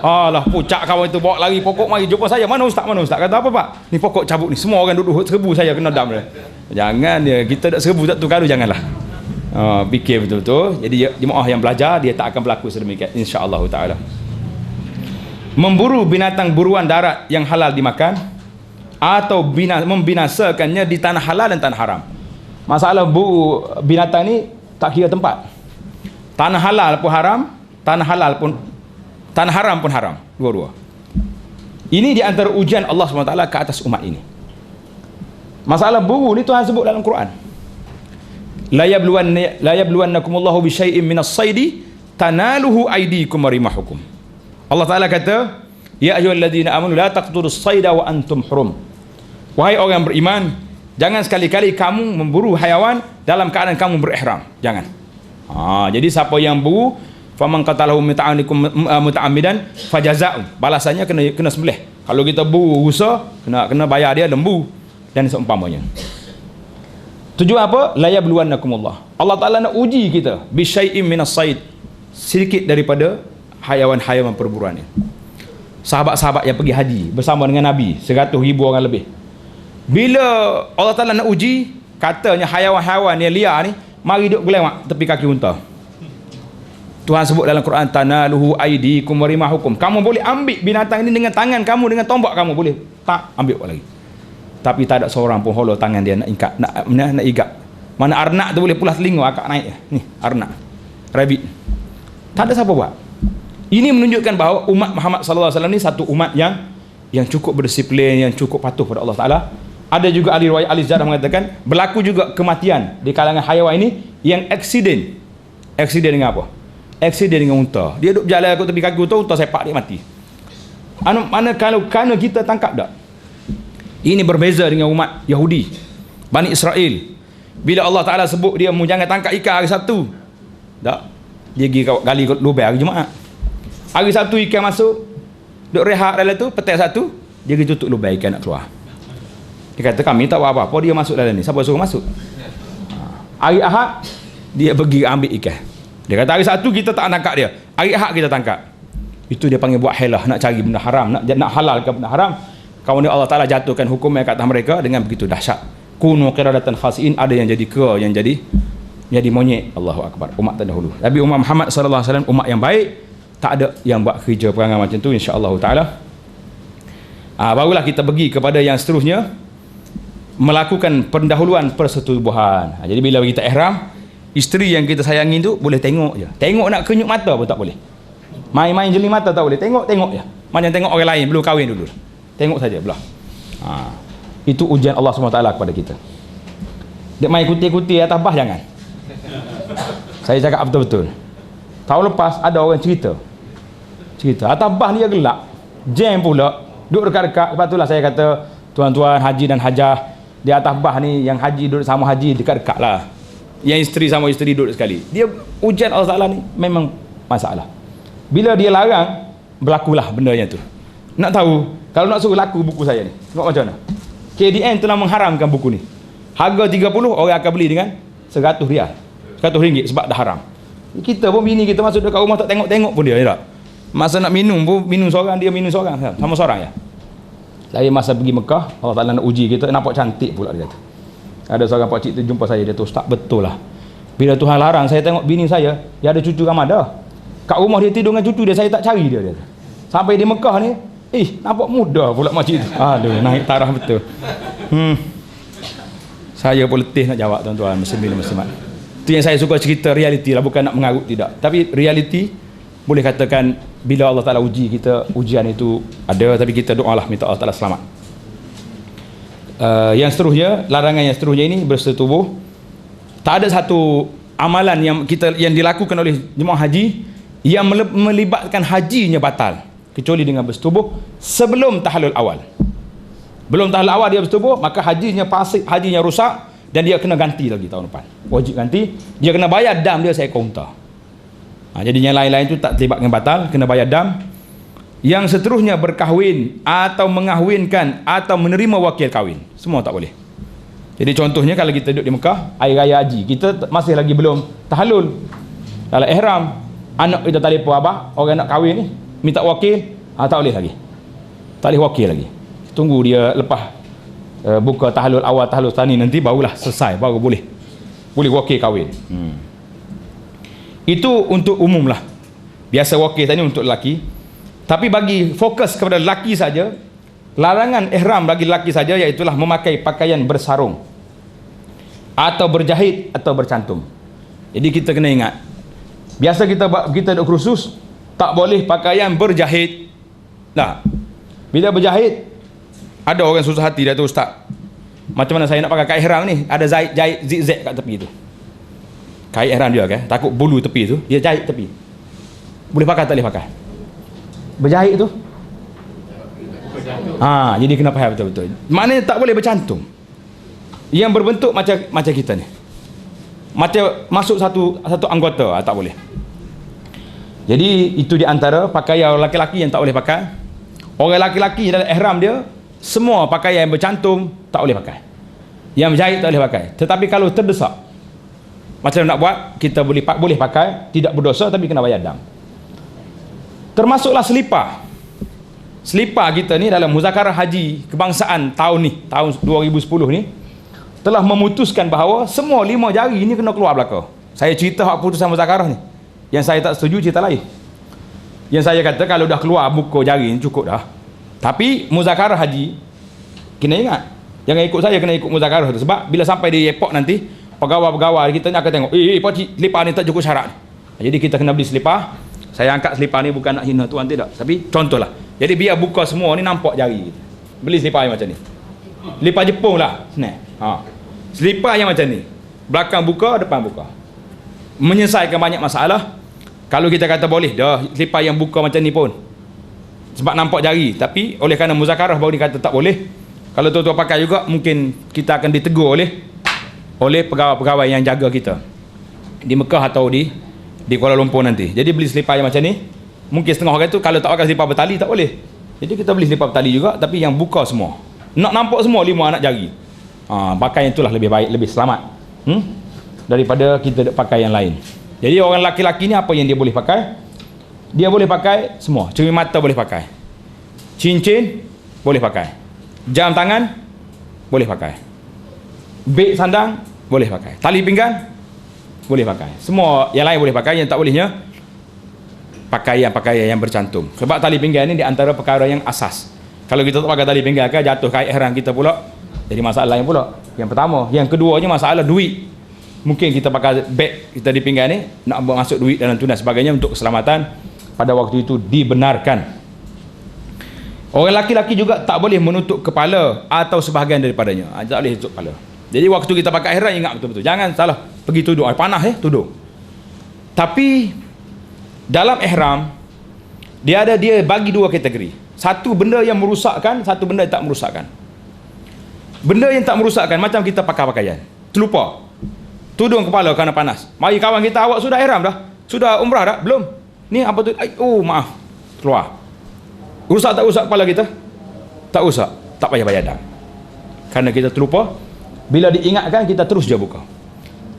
Alah, pucak kawan itu bawa lari pokok mari jumpa saya. Mana ustaz? Kata apa pak? Ni pokok cabut ni. Semua orang duduk serbu saya kena dam dia. Jangan dia, kita tak serbu tak tu kalau janganlah. Fikir betul-betul. Jadi jemaah yang belajar dia tak akan berlaku sedemikian insya-Allah taala. Memburu binatang buruan darat yang halal dimakan atau membinasakannya di tanah halal dan tanah haram. Masalah buru binatang ni tak kira tempat. Tanah halal pun haram, tanah haram pun haram, dua-dua. Ini di antara ujian Allah SWT ke atas umat ini. Masalah buru ni Tuhan sebut dalam Quran. La yabluwannakumullahu bisyai'in minas saidi tanaluhu aydikum wa rimahukum. Allah Taala kata, ya ayyuhalladzina amanu la taqtulus sayda wa antum hurum. Wahai orang beriman, jangan sekali-kali kamu memburu haiwan dalam keadaan kamu berihram. Jangan. Jadi siapa yang buru faman qatalahu muta'ammidan fajaza'u. Balasannya kena sembelih. Kalau kita buru rusa, kena bayar dia lembu dan seumpamanya. Tujuan apa? La yabluwannakumullah. Allah Taala nak uji kita bi syai'in minas sayd. Sedikit daripada haiwan-haiwan perburuan ni. Sahabat-sahabat yang pergi haji bersama dengan Nabi 100,000 orang lebih. Bila Allah Taala nak uji, katanya haiwan-haiwan yang liar ni mari duduk gelewak tepi kaki unta. Tuhan sebut dalam Quran, tanaluhu aydikum wa rimahukum. Kamu boleh ambil binatang ini dengan tangan kamu, dengan tombak kamu boleh. Tak ambil lagi. Tapi tak ada seorang pun hollow tangan dia nak ikat, nak ikat. Mana arnak tu boleh pulas telinga akak naik. Ni arnak, rabbit. Tak ada siapa buat. Ini menunjukkan bahawa umat Muhammad sallallahu alaihi wasallam ni satu umat yang cukup berdisiplin, yang cukup patuh pada Allah Taala. Ada juga ahli riwayat ahli sejarah mengatakan berlaku juga kematian di kalangan haiwan ini yang aksiden. Aksiden dengan apa? Aksiden dengan unta. Dia duduk berjalan ke tepi kaki unta sepak dia mati. Mana kalau kita tangkap tak? Ini berbeza dengan umat Yahudi, Bani Israel. Bila Allah Taala sebut dia jangan tangkap ikan hari Sabtu. Tak. Dia pergi gali lubang hari Jumaat. Hari Sabtu ikan masuk, duk rehat dalam tu, petang satu, dia pergi tutup lubang ikan nak keluar. Dia kata kami tak buat apa-apa, dia masuk dalam ni. Siapa suruh masuk? Hari Ahad, dia pergi ambil ikan. Dia kata hari Sabtu kita tak tangkap dia. Hari Ahad kita tangkap. Itu dia panggil buat helah, nak cari benda haram, nak halalkan benda haram. Kawan Allah Taala jatuhkan hukum yang kat atas mereka dengan begitu dahsyat. Kunu qiradatan khasiin, ada yang jadi kera, yang jadi monyet. Allahu akbar. Umat terdahulu. Tapi umat Muhammad sallallahu alaihi wasallam umat yang baik, tak ada yang buat kerja perangai macam tu insya-Allah taala. Barulah kita pergi kepada yang seterusnya, melakukan pendahuluan persetubuhan. Jadi bila kita ihram, isteri yang kita sayangi tu boleh tengok je. Tengok nak kenyuk mata pun tak boleh. Main-main jeli mata tak boleh. Tengok je. Macam tengok orang lain belum kahwin dulu. Tengok saja belah. Itu ujian Allah SWT kepada kita. Dia main kuti-kuti atas bah jangan. Saya cakap betul-betul. Tahun lepas ada orang cerita atas bah dia gelap, jam pula, duduk dekat-dekat. Lepas itulah saya kata tuan-tuan haji dan hajah di atas bah ni, yang haji duduk sama haji dekat-dekat lah, yang isteri sama isteri duduk sekali. Dia ujian Allah Ta'ala ni memang masalah. Bila dia larang, berlakulah bendanya tu. Nak tahu, kalau nak suruh laku buku saya ni, tengok macam mana. KDN telah mengharamkan buku ni. Harga 30, orang akan beli dengan 100 rial, 100 ringgit sebab dah haram. Kita pun bini kita masuk dekat rumah tak tengok-tengok pun dia, tak? Masa nak minum pun minum seorang, dia minum seorang, sama seorang ya. Saya masa pergi Mekah, Allah Ta'ala nak uji kita, nampak cantik pula dia kata. Ada seorang pakcik tu jumpa saya, dia tu ustaz betul lah. Bila Tuhan larang, saya tengok bini saya, dia ada cucu ramah dah. Kat rumah dia tidur dengan cucu dia, saya tak cari dia. Sampai di Mekah ni, nampak muda pula makcik tu. Aduh, naik taraf betul. Saya pun letih nak jawab tuan-tuan muslimin dan muslimat. Itu yang saya suka cerita realiti lah, bukan nak mengarut tidak. Tapi realiti boleh katakan bila Allah Ta'ala uji kita, ujian itu ada, tapi kita doalah minta Allah Ta'ala selamat. Yang seterusnya, larangan yang seterusnya ini bersetubuh. Tak ada satu amalan yang dilakukan oleh jemaah haji yang melibatkan hajinya batal kecuali dengan bersetubuh sebelum tahallul awal. Belum tahallul awal dia bersetubuh, maka hajinya fasik, hajinya rusak, dan dia kena ganti lagi tahun depan. Wajib ganti, dia kena bayar dam dia seekor unta. Jadi yang lain-lain tu tak terlibat dengan batal, kena bayar dam. Yang seterusnya berkahwin atau mengahwinkan atau menerima wakil kahwin, semua tak boleh. Jadi contohnya kalau kita duduk di Mekah, hari raya haji, kita masih lagi belum tahallul. Dalam ihram, anak kita telefon abah, orang nak kahwin ni, minta wakil, tak boleh lagi. Tak boleh wakil lagi. Tunggu dia lepas buka tahallul awal, tahallul tsani, nanti barulah selesai, baru boleh wakil kahwin. Itu untuk umum lah. Biasa wakil tadi untuk lelaki. Tapi bagi fokus kepada lelaki saja, larangan ihram bagi lelaki saja iaitulah memakai pakaian bersarung atau berjahit atau bercantum. Jadi kita kena ingat, biasa kita duk khusus tak boleh pakaian berjahit. Nah, bila berjahit ada orang susah hati dia tu, ustaz, macam mana saya nak pakai kain ihram ni, ada jahit zigzag kat tepi tu. Kain ihram dia kan, takut bulu tepi tu, dia jahit tepi. Boleh pakai tak boleh pakai? Berjahit tu jadi kena faham betul-betul. Maknanya tak boleh bercantum yang berbentuk macam kita ni, macam masuk satu anggota, tak boleh. Jadi itu di antara pakaian laki-laki yang tak boleh pakai. Orang laki-laki dalam ihram dia, semua pakaian yang bercantum tak boleh pakai, yang berjahit tak boleh pakai. Tetapi kalau terdesak, macam nak buat, kita boleh pakai, tidak berdosa, tapi kena bayar dam. Termasuklah selipar. Selipar kita ni dalam muzakarah haji kebangsaan tahun 2010 ni telah memutuskan bahawa semua 5 jari ni kena keluar belaka. Saya cerita hak putusan muzakarah ni. Yang saya tak setuju cerita lain. Yang saya kata kalau dah keluar buku jari ni cukup dah. Tapi muzakarah haji kena ingat, jangan ikut saya, kena ikut muzakarah tu. Sebab bila sampai di airport nanti, pegawai-pegawai kita ni akan tengok, pakcik, selipar ni tak cukup syarat. Jadi kita kena beli selipar. Saya angkat selipar ni bukan nak hina tuan, tidak, tapi contohlah. Jadi biar buka semua ni nampak jari kita. Beli selipar yang macam ni. Selipar Jepun lah. Selipar yang macam ni, belakang buka, depan buka, menyelesaikan banyak masalah. Kalau kita kata boleh dah selipar yang buka macam ni pun, sebab nampak jari, tapi oleh kerana muzakarah baru dikata tak boleh. Kalau tuan-tuan pakai juga, mungkin kita akan ditegur oleh pegawai-pegawai yang jaga kita di Mekah atau di Kuala Lumpur nanti. Jadi beli selipar yang macam ni, mungkin setengah orang tu kalau tak pakai selipar bertali tak boleh. Jadi kita beli selipar bertali juga, tapi yang buka semua, nak nampak semua 5 anak jari. Pakai yang itulah lebih baik, lebih selamat daripada kita pakai yang lain. Jadi orang laki-laki ni apa yang dia boleh pakai? Dia boleh pakai semua. Cermin mata boleh pakai, cincin boleh pakai, jam tangan boleh pakai, beg sandang boleh pakai, tali pinggang boleh pakai, semua yang lain boleh pakai. Yang tak bolehnya pakaian yang bercantum. Sebab tali pinggang ni di antara perkara yang asas. Kalau kita tak pakai tali pinggang kan jatuh kait ihram kita pula, jadi masalah lain pula. Yang pertama. Yang keduanya masalah duit. Mungkin kita pakai beg kita di pinggang ni, nak masuk duit dalam tu dan sebagainya untuk keselamatan, pada waktu itu dibenarkan. Orang laki-laki juga tak boleh menutup kepala atau sebahagian daripadanya. Tak boleh tutup kepala. Jadi waktu kita pakai ihram, ingat betul-betul, jangan salah pergi tudung. Panas tudung. Tapi dalam ihram dia bagi 2 kategori. Satu benda yang merusakkan, satu benda yang tak merusakkan. Benda yang tak merusakkan macam kita pakai pakaian, terlupa tudung kepala kerana panas. Mari kawan kita, awak sudah ihram dah? Sudah umrah dah? Belum? Ni apa tu? Maaf, keluar. Rusak tak rusak kepala kita? Tak rusak, tak payah bayar dam. Kerana kita terlupa. Bila diingatkan kita terus je buka.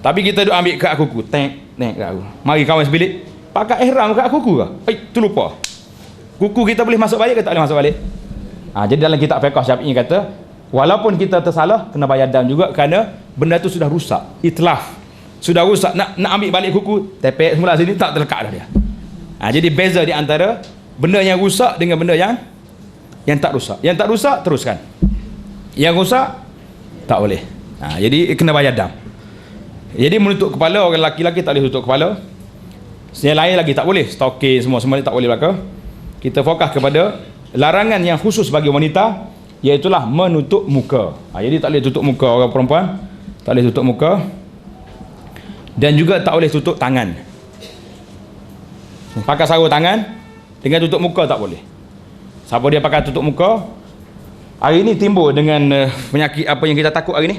Tapi kita duk ambil kat kuku, tek kat aku. Mari kawan sebilik, pakai ihram kat kuku ke? Terlupa. Kuku kita boleh masuk balik ke tak boleh masuk balik? Jadi dalam kitab fiqh Syafi'i kata, walaupun kita tersalah kena bayar dam juga kerana benda tu sudah rusak, itlaf. Sudah rusak, nak ambil balik kuku, tepek semula sini tak terlekat dah dia. Jadi beza di antara benda yang rusak dengan benda yang tak rusak. Yang tak rusak teruskan. Yang rusak tak boleh. Jadi kena bayar dam. Jadi menutup kepala, orang laki-laki tak boleh tutup kepala. Yang lain lagi tak boleh, stocking semua tak boleh belaka. Kita fokus kepada larangan yang khusus bagi wanita, iaitulah menutup muka. Jadi tak boleh tutup muka orang perempuan, tak boleh tutup muka. Dan juga tak boleh tutup tangan. Pakai sarung tangan dengan tutup muka tak boleh. Siapa dia pakai tutup muka, hari ni timbul dengan penyakit apa yang kita takut hari ni?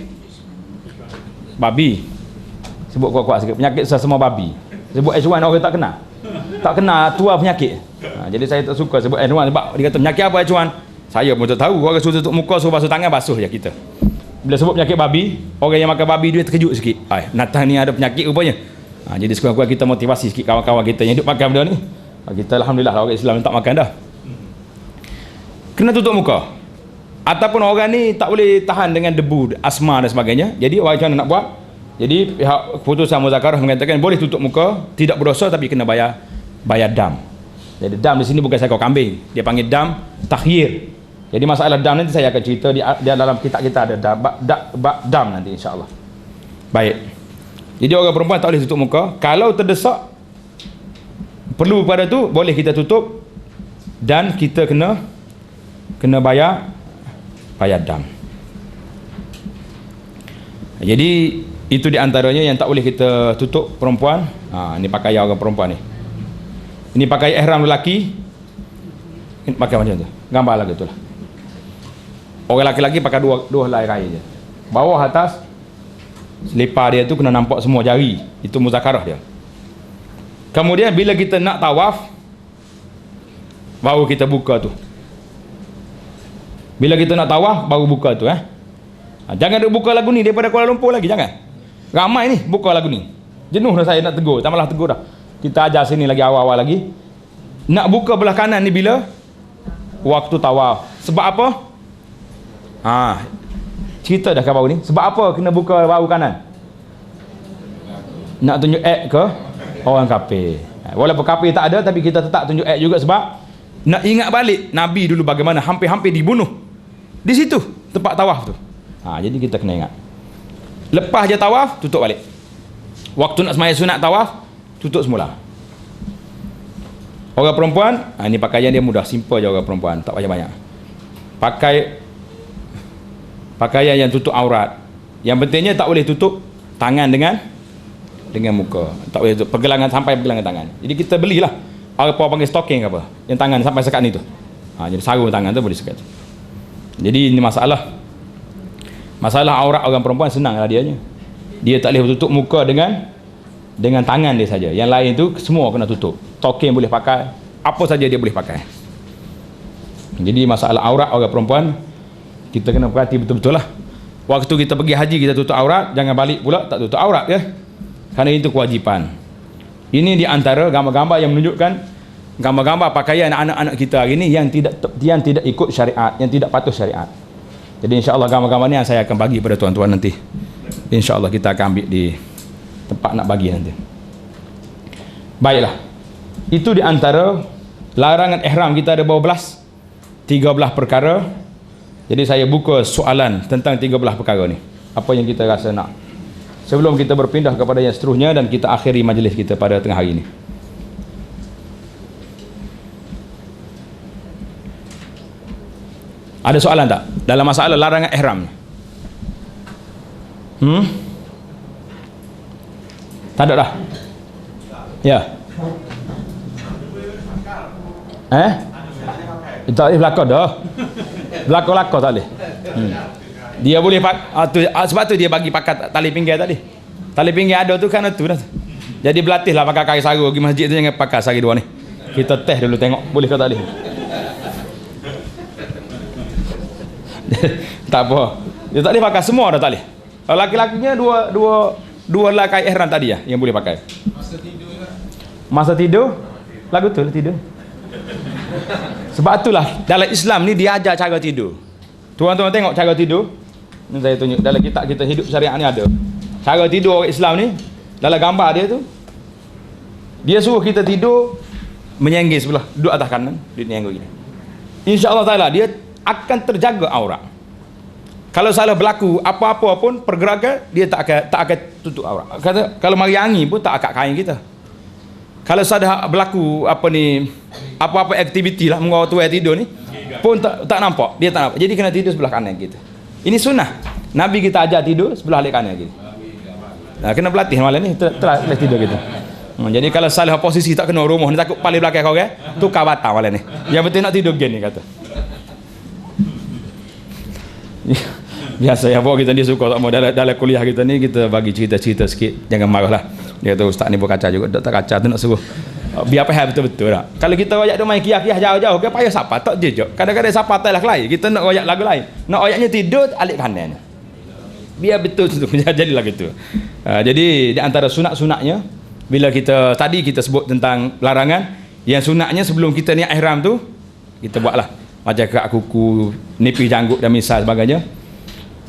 Babi. Sebut kuat-kuat sikit, penyakit sesama babi. Sebut H1 orang tak kenal. Tak kenal tua penyakit. Jadi saya tak suka sebut H1 sebab dia kata penyakit apa H1? Saya pun tak tahu. Orang suruh tutup muka, suruh basuh tangan, basuh je kita. Bila sebut penyakit babi, orang yang makan babi dia terkejut sikit. Nathan ni ada penyakit rupanya. Jadi sekurang-kurang kita motivasi sikit kawan-kawan kita yang hidup makan benda ni. Kita alhamdulillah orang Islam tak makan dah. Kena tutup muka. Ataupun orang ni tak boleh tahan dengan debu, asma dan sebagainya. Jadi orang macam mana nak buat? Jadi pihak keputusan muzakarah mengatakan boleh tutup muka, tidak berdosa tapi kena bayar dam. Jadi dam di sini bukan seekor kambing. Dia panggil dam takhir. Jadi masalah dam nanti saya akan cerita di dalam kitab kita ada dam nanti insya-Allah. Baik. Jadi orang perempuan tak boleh tutup muka. Kalau terdesak perlu pada tu boleh kita tutup dan kita kena bayar dam. Jadi itu di antaranya yang tak boleh kita tutup perempuan. Ini pakaian orang perempuan ni. Ini pakai ihram lelaki. Ini pakai macam tu. Gambar lagi tu lah. Orang lelaki pakai dua helai raya je. Bawah atas selipar dia tu kena nampak semua jari. Itu muzakarah dia. Kemudian bila kita nak tawaf, baru kita buka tu. Bila kita nak tawaf, baru buka tu. Jangan duk buka lagu ni daripada Kuala Lumpur lagi, jangan. Ramai ni buka lagu ni. Jenuh dah saya nak tegur, tak malah tegur dah. Kita ajar sini lagi awal-awal lagi. Nak buka belah kanan ni bila? Waktu tawaf. Sebab apa? Cerita dah baru ni. Sebab apa kena buka bahu kanan? Nak tunjuk act ke orang kafir. Walaupun kafir tak ada, tapi kita tetap tunjuk act juga sebab nak ingat balik Nabi dulu bagaimana hampir-hampir dibunuh di situ tempat tawaf tu. Jadi kita kena ingat. Lepas je tawaf, tutup balik. Waktu nak sembahyang sunat tawaf, tutup semula. Orang perempuan, ini pakaian dia mudah, simple je orang perempuan, tak banyak-banyak. Pakaian yang tutup aurat. Yang pentingnya tak boleh tutup tangan dengan muka. Tak boleh tutup pergelangan sampai pergelangan tangan. Jadi kita belilah apa panggil stocking apa, yang tangan sampai sekat ni tu. Jadi sarung tangan tu boleh sekat. Jadi ini masalah aurat orang perempuan senanglah dianya. Dia tak boleh tutup muka dengan tangan dia saja. Yang lain tu semua kena tutup. Stocking boleh pakai, apa saja dia boleh pakai. Jadi masalah aurat orang perempuan kita kena perhati betul-betul lah. Waktu kita pergi haji kita tutup aurat, jangan balik pula tak tutup aurat ya. Kerana itu kewajipan. Ini di antara gambar-gambar yang menunjukkan gambar-gambar pakaian anak-anak kita hari ini yang tidak ikut syariat, yang tidak patuh syariat. Jadi insya-Allah gambar-gambar ni yang saya akan bagi pada tuan-tuan nanti. Insya-Allah kita akan ambil di tempat nak bagi nanti. Baiklah. Itu di antara larangan ihram kita ada berapa belas? 13 perkara. Jadi saya buka soalan tentang 13 perkara ni. Apa yang kita rasa nak? Sebelum kita berpindah kepada yang seterusnya dan kita akhiri majlis kita pada tengah hari ini. Ada soalan tak? Dalam masalah larangan ihram. Tak ada dah? Ya. Tak boleh belakang dah. Belakang-belakang tak boleh. Dia boleh sebab tu dia bagi pakai tali pinggir tadi. Tali pinggir ada tu kan tu dah. Jadi berlatihlah pakai kain sarung pergi masjid tu, jangan pakai sari dua ni. Kita test dulu tengok boleh ke tak boleh. Tak apa. Dia tak boleh pakai semua dah tak boleh. Laki-lakinya dua helai kain ihram tadi ya yang boleh pakai. Masa tidur lagu tu tidur. Sebab itulah dalam Islam ni dia ajar cara tidur. Tuan-tuan tengok cara tidur. Ni saya tunjuk dalam kitab kita hidup syariat ni ada. Cara tidur orang Islam ni dalam gambar dia tu. Dia suruh kita tidur menyenggih sebelah, duduk atas kanan, dia menyenggih gini. Insya-Allah taala dia akan terjaga aurat. Kalau salah berlaku apa-apa pun pergerakan dia tak akan tutup aurat. Kata kalau mari angin pun tak akan kain kita. Kalau salah berlaku apa-apa aktiviti lah mengawal tu tidur ni pun tak nampak, dia tak nampak. Jadi kena tidur sebelah kanan kita. Ini sunnah. Nabi kita ajar tidur sebelah kanan kita. Kena berlatih malam ni telah tidur kita. Jadi kalau salah posisi tak kena rumah ni takut paling belakang kau kan, tukar batal malam ni. Yang penting nak tidur gen ni kata. Biasa yang bawa kita ni suka tak mau dalam kuliah kita ni kita bagi cerita-cerita sikit, jangan marahlah. Dia kata ustaz ni berkaca juga, tak kaca tu nak suruh biar faham betul-betul tak. Kalau kita royak dia main kiah-kiah jauh-jauh ke payah siapa tak jejak. Kadang-kadang siapa tak lah lain. Kita nak royak lagu lain. Nak royaknya tidur alik kanan. Biar betul tu jadilah gitu. Jadi di antara sunat-sunatnya bila kita tadi kita sebut tentang larangan, yang sunatnya sebelum kita niat ihram tu kita buatlah macam kerak kuku, nipis janggut dan misal sebagainya.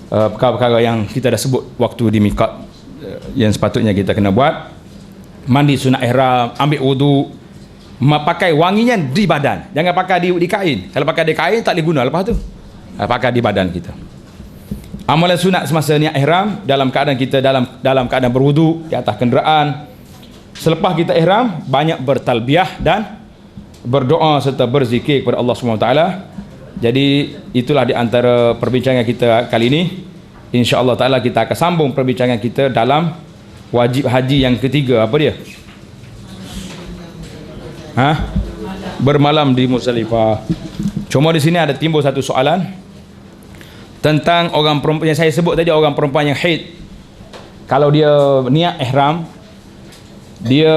Perkara-perkara yang kita dah sebut waktu di miqat yang sepatutnya kita kena buat. Mandi sunat ihram, ambil wudu, pakai wanginya di badan, jangan pakai di kain. Kalau pakai di kain tak boleh guna lepas tu. Pakai di badan kita. Amalan sunat semasa niat ihram dalam keadaan kita dalam keadaan berwudu di atas kenderaan. Selepas kita ihram banyak bertalbiyah dan berdoa serta berzikir kepada Allah SWT. Jadi itulah di antara perbincangan kita kali ini. Insya-Allah taala kita akan sambung perbincangan kita dalam wajib haji yang ketiga. Apa dia? Bermalam di Muzdalifah. Cuma di sini ada timbul satu soalan tentang orang perempuan yang saya sebut tadi, orang perempuan yang haid. Kalau dia niat ihram, dia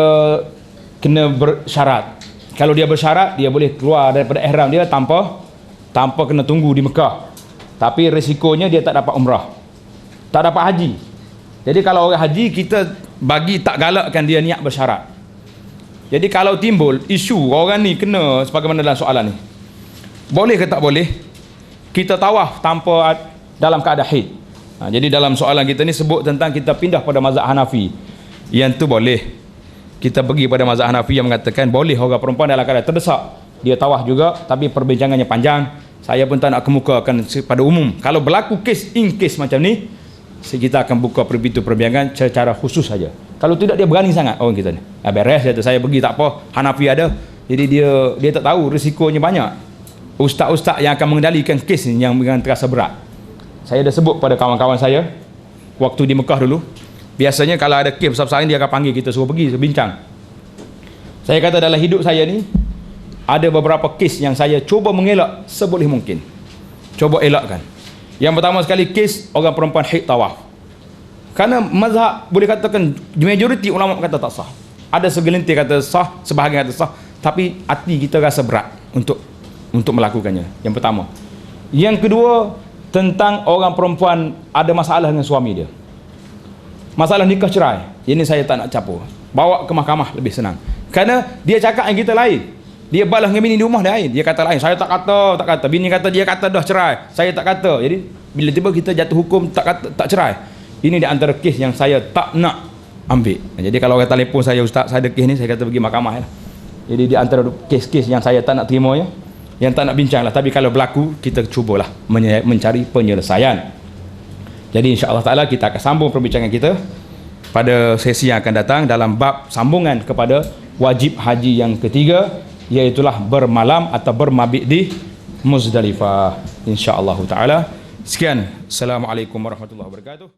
kena bersyarat. Kalau dia bersyarat, dia boleh keluar daripada ihram dia tanpa kena tunggu di Mekah. Tapi risikonya dia tak dapat umrah, tak dapat haji. Jadi kalau orang haji, kita bagi tak galakkan dia niat bersyarat. Jadi kalau timbul isu orang ni kena sebagaimana dalam soalan ni, boleh ke tak boleh kita tawaf tanpa dalam keadaan haid? Jadi dalam soalan kita ni sebut tentang kita pindah pada mazhab Hanafi. Yang tu boleh. Kita pergi pada mazhab Hanafi yang mengatakan boleh orang perempuan dalam keadaan terdesak dia tawaf juga, tapi perbincangannya panjang. Saya pun tak nak kemukakan pada umum. Kalau berlaku kes in case macam ni, kita akan buka perbincangan secara khusus saja. Kalau tidak dia berani sangat orang kita ni. Beres kata saya pergi tak apa, Hanafi ada. Jadi dia tak tahu risikonya banyak. Ustaz-ustaz yang akan mengendalikan kes ni yang terasa berat. Saya dah sebut pada kawan-kawan saya waktu di Mekah dulu. Biasanya kalau ada kes besar-besar dia akan panggil kita suruh pergi bincang. Saya kata dalam hidup saya ni ada beberapa kes yang saya cuba mengelak seboleh mungkin. Cuba elakkan. Yang pertama sekali kes orang perempuan haid tawaf. Kerana mazhab boleh katakan majoriti ulama kata tak sah. Ada segelintir kata sah, sebahagian kata sah, tapi hati kita rasa berat untuk melakukannya. Yang pertama. Yang kedua, tentang orang perempuan ada masalah dengan suami dia. Masalah nikah cerai. Ini saya tak nak campur. Bawa ke mahkamah lebih senang. Kerana dia cakap yang kita lain. Dia balas dengan bini di rumah dia lain. Dia kata lain. Saya tak kata. Bini kata dia kata dah cerai. Saya tak kata. Jadi bila tiba kita jatuh hukum tak cerai. Ini di antara kes yang saya tak nak ambil. Jadi kalau orang telefon saya, ustaz saya ada kes ni, saya kata pergi mahkamah ya. Jadi di antara kes-kes yang saya tak nak terima ya, yang tak nak bincang lah. Tapi kalau berlaku, kita cubalah mencari penyelesaian. Jadi insya-Allah taala kita akan sambung perbincangan kita pada sesi yang akan datang dalam bab sambungan kepada wajib haji yang ketiga, iaitulah bermalam atau bermabit di Muzdalifah. Insya-Allah taala. Sekian. Assalamualaikum warahmatullahi wabarakatuh.